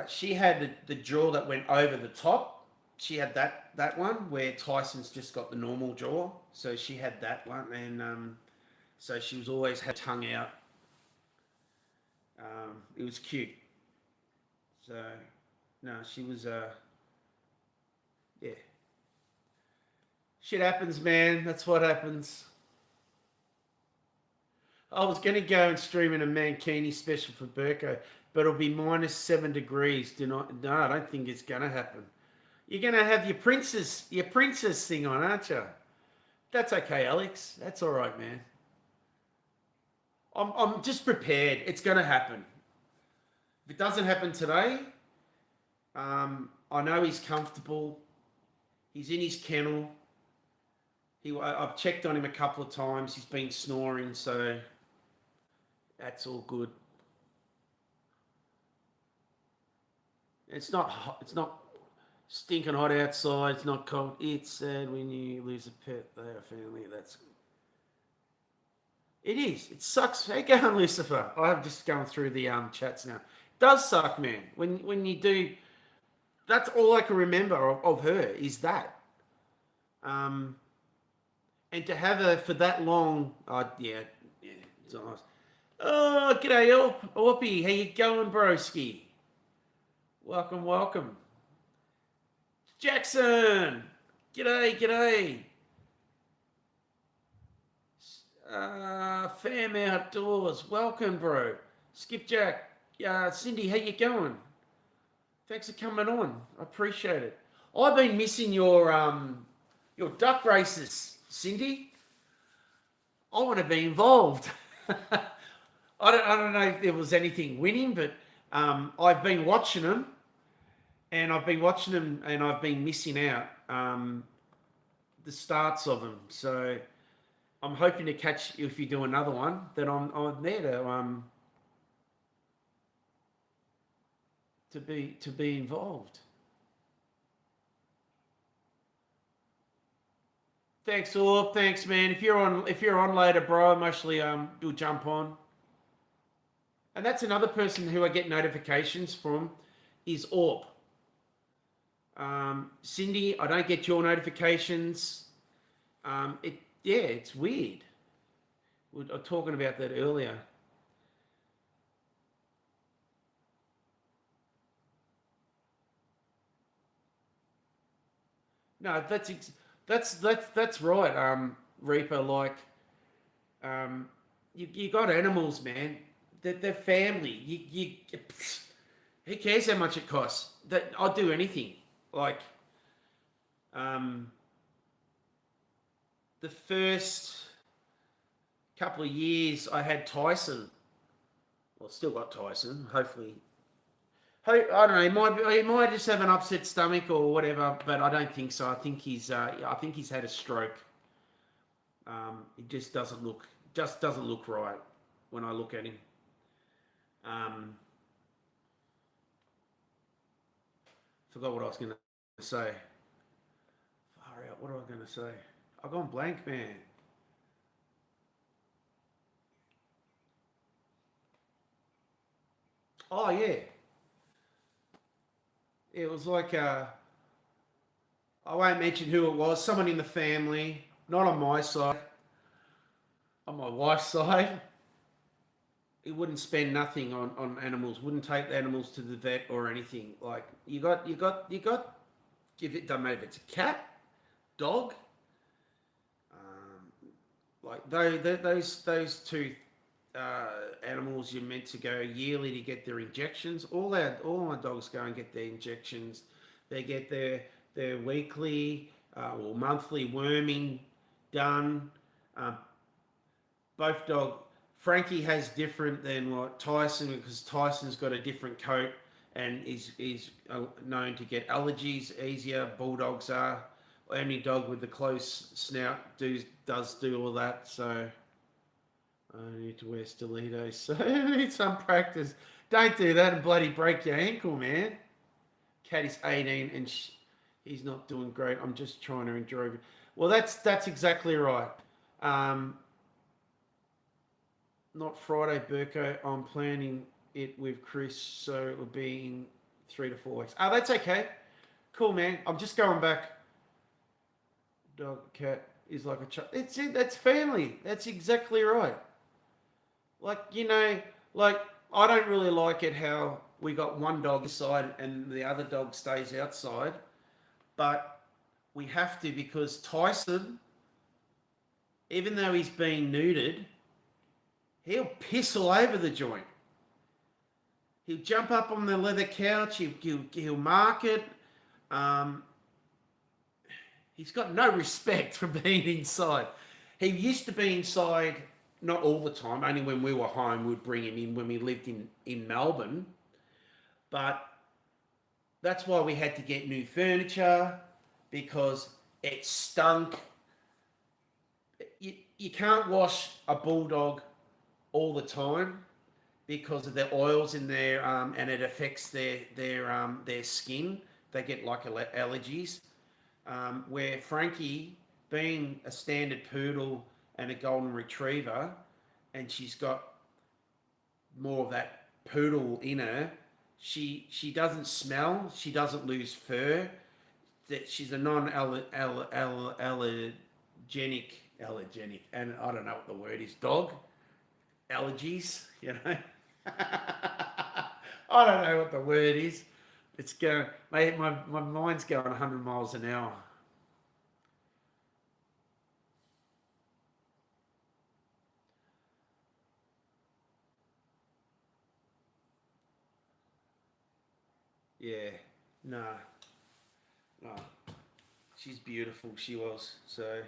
She had the jaw that went over the top. She had that one where Tyson's just got the normal jaw. So she had that one, and so she was always had tongue out. It was cute. So no, she was yeah. Shit happens, man. That's what happens. I was gonna go and stream in a Mankini special for Burko, but it'll be -7 degrees. No, I don't think it's gonna happen. You're gonna have your princess thing on, aren't you? That's okay, Alex. That's all right, man. I'm just prepared. It's gonna happen. If it doesn't happen today, I know he's comfortable. He's in his kennel. I've checked on him a couple of times. He's been snoring, so that's all good. It's not hot, it's not stinking hot outside. It's not cold. It's sad when you lose a pet. They are family. It is. It sucks. Hey, go on, Lucifer. I'm just going through the chats now. does suck, man. When you do, that's all I can remember of her is that. Um, and to have her for that long, yeah, it's nice. Oh, g'day, Orpy. How you going, broski? Welcome, welcome. Jackson. G'day. Fam Outdoors. Welcome, bro. Skipjack. Cindy, how you going? Thanks for coming on. I appreciate it. I've been missing your duck races, Cindy. I want to be involved. I don't know if there was anything winning, but I've been watching them, and I've been missing out the starts of them. So I'm hoping to catch, if you do another one, that I'm there to be involved. Thanks, Orb. Thanks, man. If you're on later, bro, mostly you'll jump on. And that's another person who I get notifications from is Orb. Cindy, I don't get your notifications. It's weird. We were talking about that earlier. No, that's right. Reaper, like, you got animals, man. They're family. Who cares how much it costs? That I'll do anything. Like, the first couple of years I had Tyson. Well, still got Tyson. Hopefully, I don't know. He might just have an upset stomach or whatever, but I don't think so. I think he's had a stroke. He just doesn't look right when I look at him. Forgot what I was going to say. Far out. What am I going to say? I've gone blank, man. Oh yeah. It was like I won't mention who it was. Someone in the family, not on my side, on my wife's side. He wouldn't spend nothing on animals. Wouldn't take the animals to the vet or anything. Like you got. If it doesn't matter if it's a cat, dog. Like those two animals you're meant to go yearly to get their injections. All my dogs go and get their injections. They get their weekly or monthly worming done. Both dog Frankie has different than what Tyson, because Tyson's got a different coat and is known to get allergies easier. Bulldogs are. Any dog with the close snout does do all that. So I need to wear stilettos. So I need some practice. Don't do that and bloody break your ankle, man. Caddy's 18 and he's not doing great. I'm just trying to enjoy it. Well, that's exactly right. Not Friday, Burko. I'm planning it with Chris, so it will be in 3 to 4 weeks. Oh, that's okay. Cool, man. I'm just going back. Dog, cat is like a child. It's it. That's family. That's exactly right. Like, like I don't really like it how we got one dog inside and the other dog stays outside, but we have to because Tyson, even though he's been neutered, he'll piss all over the joint. He'll jump up on the leather couch. He'll mark it. He's got no respect for being inside. He used to be inside, not all the time, only when we were home, we'd bring him in when we lived in Melbourne. But that's why we had to get new furniture, because it stunk. You can't wash a bulldog all the time because of the oils in there, and it affects their skin. They get like allergies. Where Frankie, being a standard poodle and a golden retriever, and she's got more of that poodle in her, She doesn't smell. She doesn't lose fur. That she's a non-allergenic, and I don't know what the word is. Dog allergies, you know. I don't know what the word is. It's going. My mind's going 100 miles an hour. Yeah. No. No. She's beautiful. She was. So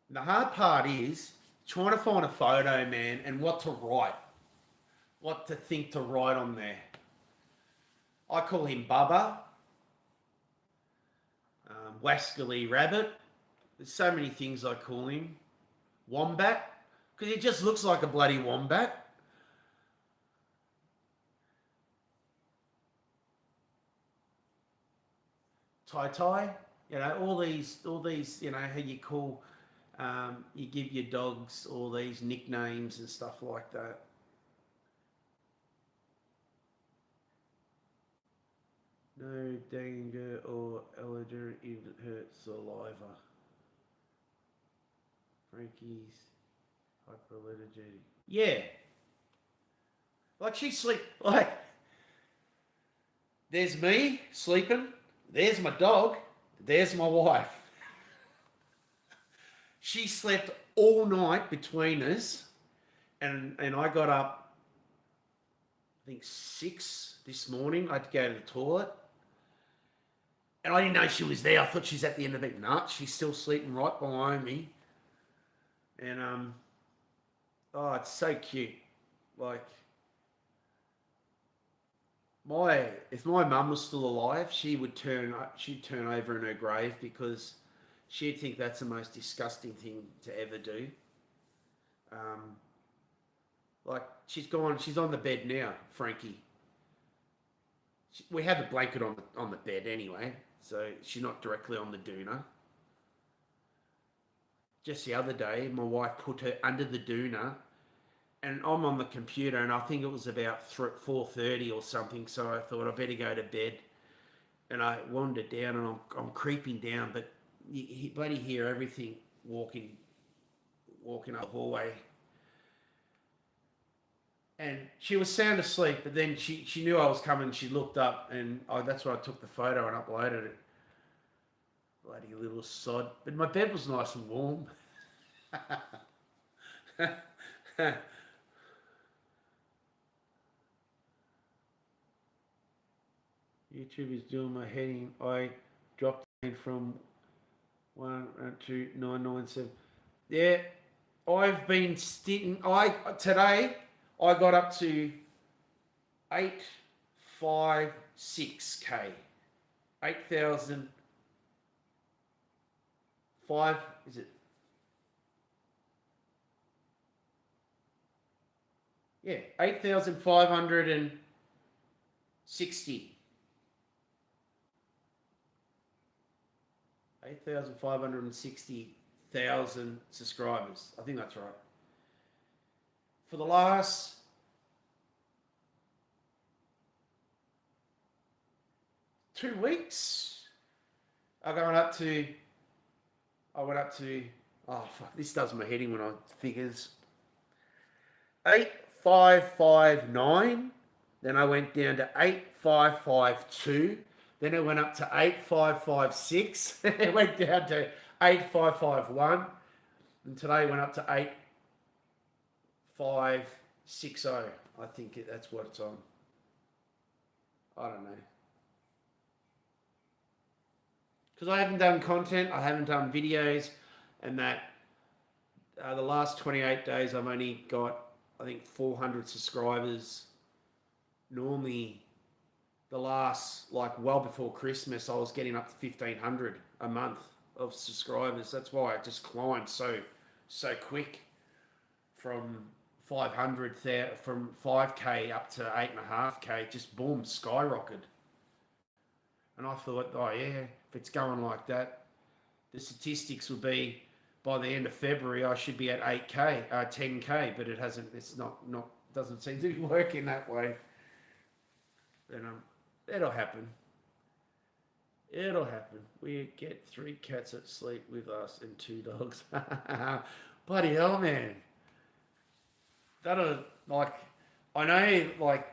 the hard part is trying to find a photo, man, and what to write, what to think to write on there. I call him Bubba, Wascally Rabbit. There's so many things I call him. Wombat, because he just looks like a bloody wombat. Tai Tai, all these, how you call, you give your dogs all these nicknames and stuff like that. No danger or allergen in her saliva. Frankie's hyperallergenic. Yeah, like she sleep like there's me sleeping, there's my dog, there's my wife. She slept all night between us, and I got up, I think 6 this morning. I had to go to the toilet, and I didn't know she was there. I thought she's at the end of the nut. She's still sleeping right behind me, and oh, it's so cute. Like if my mum was still alive, she'd turn over in her grave because she'd think that's the most disgusting thing to ever do. Um, like she's gone, she's on the bed now, Frankie. We have a blanket on the bed anyway, so she's not directly on the doona. Just the other day, my wife put her under the doona, and I'm on the computer, and I think it was about 4:30 or something. So I thought I better go to bed, and I wandered down, and I'm creeping down, but you bloody hear everything walking up the hallway. And she was sound asleep, but then she knew I was coming. She looked up, and that's why I took the photo and uploaded it. Bloody little sod. But my bed was nice and warm. YouTube is doing my heading. I dropped it from 12997. Yeah, I've been sitting. Today I got up to 856k, 8,005. Is it? Yeah, 8,560. 8,560,000 subscribers. I think that's right. For the last 2 weeks, I went up to, oh fuck, this does my head in when I figures. 8,559. Then I went down to 8,552. Then it went up to 8,556. It went down to 8,551. And today it went up to 8,560. I think that's what it's on. I don't know. Because I haven't done content, I haven't done videos, and that the last 28 days I've only got, I think, 400 subscribers. Normally, the last, like, well before Christmas, I was getting up to 1,500 a month of subscribers. That's why it just climbed so quick from 500, from 5k up to 8.5k. Just boom, skyrocketed. And I thought, oh yeah, if it's going like that, the statistics would be by the end of February I should be at 8k, 10k, but it hasn't. It's not doesn't seem to be working that way. Then it'll happen. It'll happen. We get 3 cats that sleep with us and 2 dogs. Bloody hell, man. That'll, like, I know, like,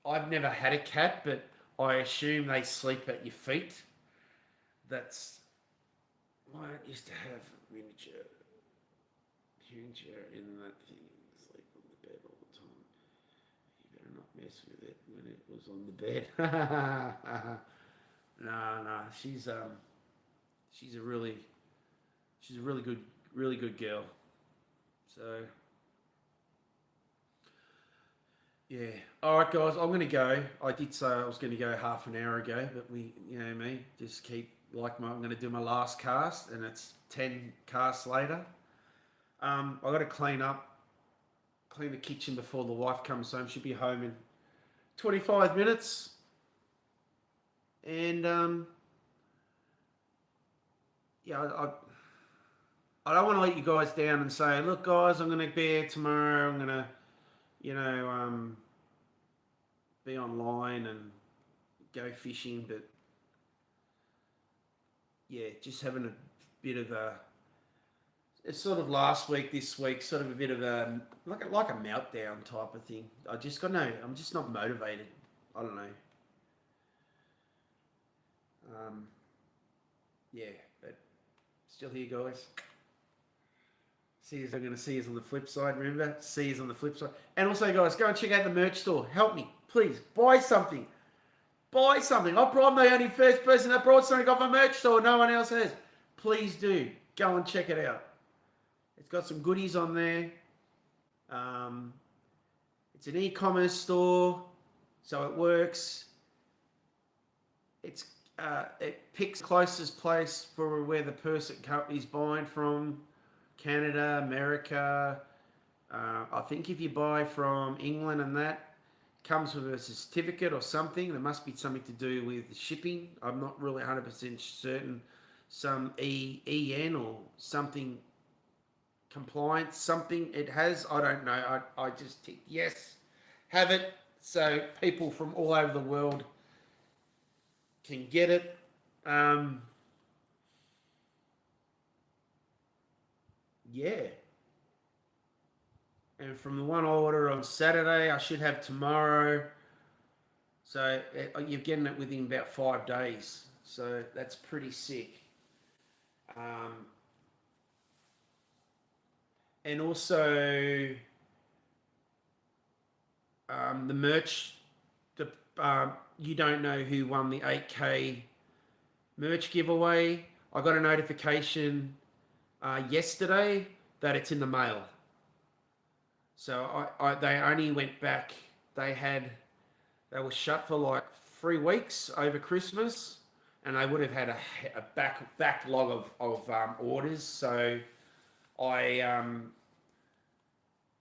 I've never had a cat, but I assume they sleep at your feet. That's, I used to have a miniature in that thing, sleep on the bed all the time. You better not mess with it when it was on the bed. No, she's a really good girl. So yeah. All right, guys, I'm gonna go. I did say I was gonna go half an hour ago, but you know me, just keep I'm gonna do my last cast, and it's 10 casts later. I got to clean the kitchen before the wife comes home. She'll be home in 25 minutes. And yeah, I don't want to let you guys down and say, look, guys, I'm going to be here tomorrow. I'm going to, be online and go fishing. But yeah, just having a bit of it's sort of last week, this week, sort of a bit of like a meltdown type of thing. I'm just not motivated. I don't know. Yeah, but still here, guys. I'm going to see you on the flip side, remember? See you on the flip side. And also, guys, go and check out the merch store. Help me, please. Buy something. I'm the only first person that brought something off a merch store. No one else has. Please do. Go and check it out. It's got some goodies on there. It's an e-commerce store, so it works. It picks the closest place for where the person is buying from. Canada, America. I think if you buy from England and that, comes with a certificate or something. There must be something to do with shipping. I'm not really 100% certain. Some EN or something, compliance, something it has. I don't know. I just ticked yes, have it, so people from all over the world can get it. Yeah. And from the one I order on Saturday, I should have tomorrow. So you're getting it within about 5 days. So that's pretty sick. And also the merch, you don't know who won the 8K merch giveaway. I got a notification yesterday that it's in the mail. So they only went back. They were shut for like 3 weeks over Christmas, and they would have had a backlog of orders. So I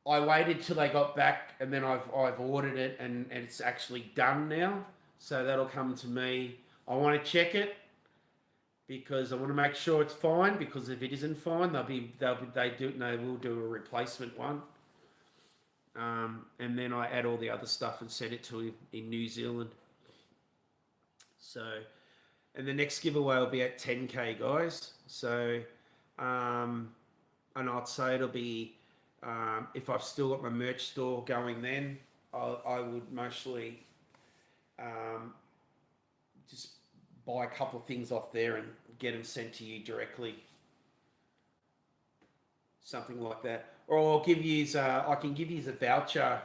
waited till they got back, and then I've ordered it, and it's actually done now. So that'll come to me. I want to check it because I want to make sure it's fine. Because if it isn't fine, they will do a replacement one. And then I add all the other stuff and send it to him in New Zealand. So, and the next giveaway will be at 10K, guys. So, and I'd say it'll be, if I've still got my merch store going then, I would mostly just buy a couple of things off there and get them sent to you directly. Something like that. Or I'll give you, I can give you a voucher,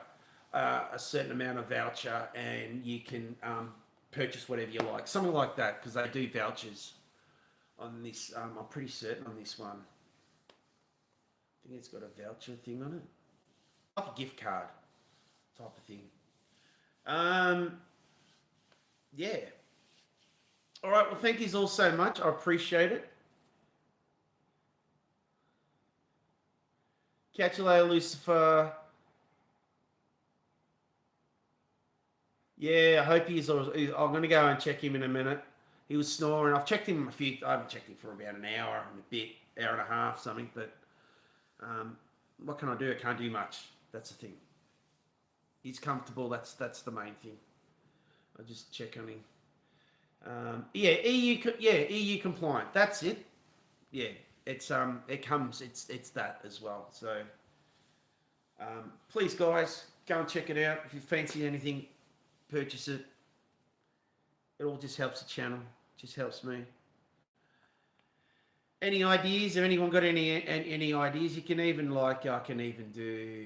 a certain amount of voucher, and you can purchase whatever you like. Something like that, because they do vouchers on this. I'm pretty certain on this one. I think it's got a voucher thing on it. Like a gift card type of thing. Yeah. All right, well, thank you all so much. I appreciate it. Catch you later, Lucifer. Yeah, I hope I'm going to go and check him in a minute. He was snoring. I've checked him I haven't checked him for about an hour and a bit, hour and a half, something. But what can I do? I can't do much. That's the thing. He's comfortable. That's the main thing. I'll just check on him. EU compliant. That's it. Yeah, it's it's that as well. So please, guys, go and check it out. If you fancy anything, purchase it. It all just helps the channel. Just helps me. Any ideas? Have anyone got any ideas? You can even I can even do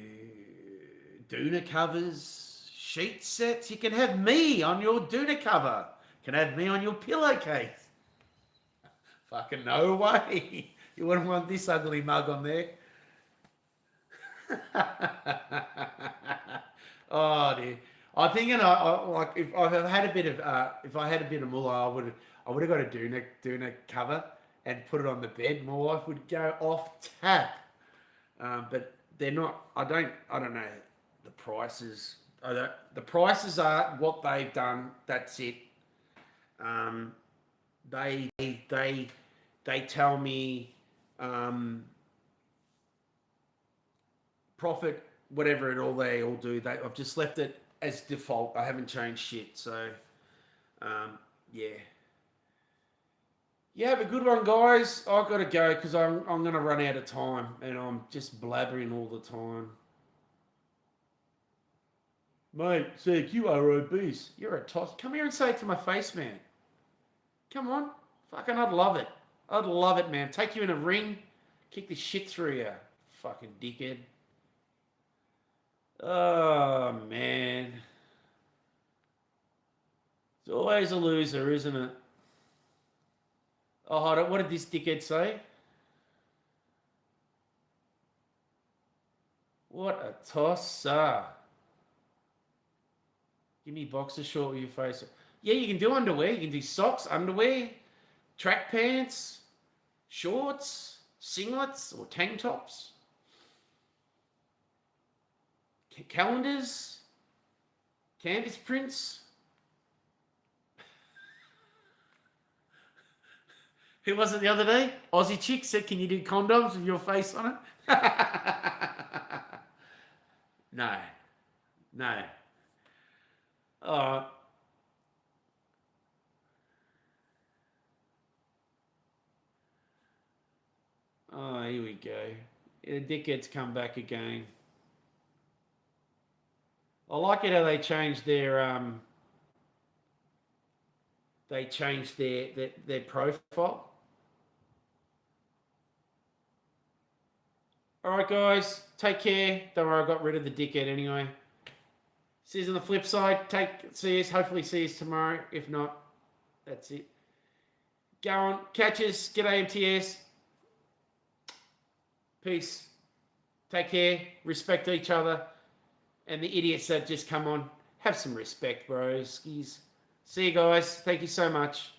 Doona covers, sheet sets. You can have me on your Doona cover. You can have me on your pillowcase. Fucking no way. You wouldn't want this ugly mug on there. Oh dear. I'm thinking, if I had a bit of mullah, I would have got a Doona cover and put it on the bed. My wife would go off tap, but they're not. I don't know the prices. The prices are what they've done. That's it. They tell me profit, whatever they all do. I've just left it as default. I haven't changed shit. So, yeah. You have a good one, guys. I've got to go because I'm going to run out of time and I'm just blabbering all the time. Mate, Zach, you are obese. You're a toss. Come here and say it to my face, man. Come on. Fucking, I'd love it. I'd love it, man. Take you in a ring, kick the shit through you. Fucking dickhead. Oh, man. It's always a loser, isn't it? Oh, hold on. What did this dickhead say? What a tosser. Give me boxer short with your face. Yeah, you can do underwear. You can do socks, underwear, track pants, shorts, singlets, or tank tops. Calendars, canvas prints. Who was it the other day? Aussie chick said, can you do condoms with your face on it? No. Oh, here we go. The dickheads come back again. I like it how they changed their their profile. All right, guys, take care. Don't worry, I got rid of the dickhead anyway. See you on the flip side. See us. Hopefully, see us tomorrow. If not, that's it. Go on, catch us. Get AMTS. Peace. Take care. Respect each other. And the idiots that just come on, have some respect, bros. See you guys. Thank you so much.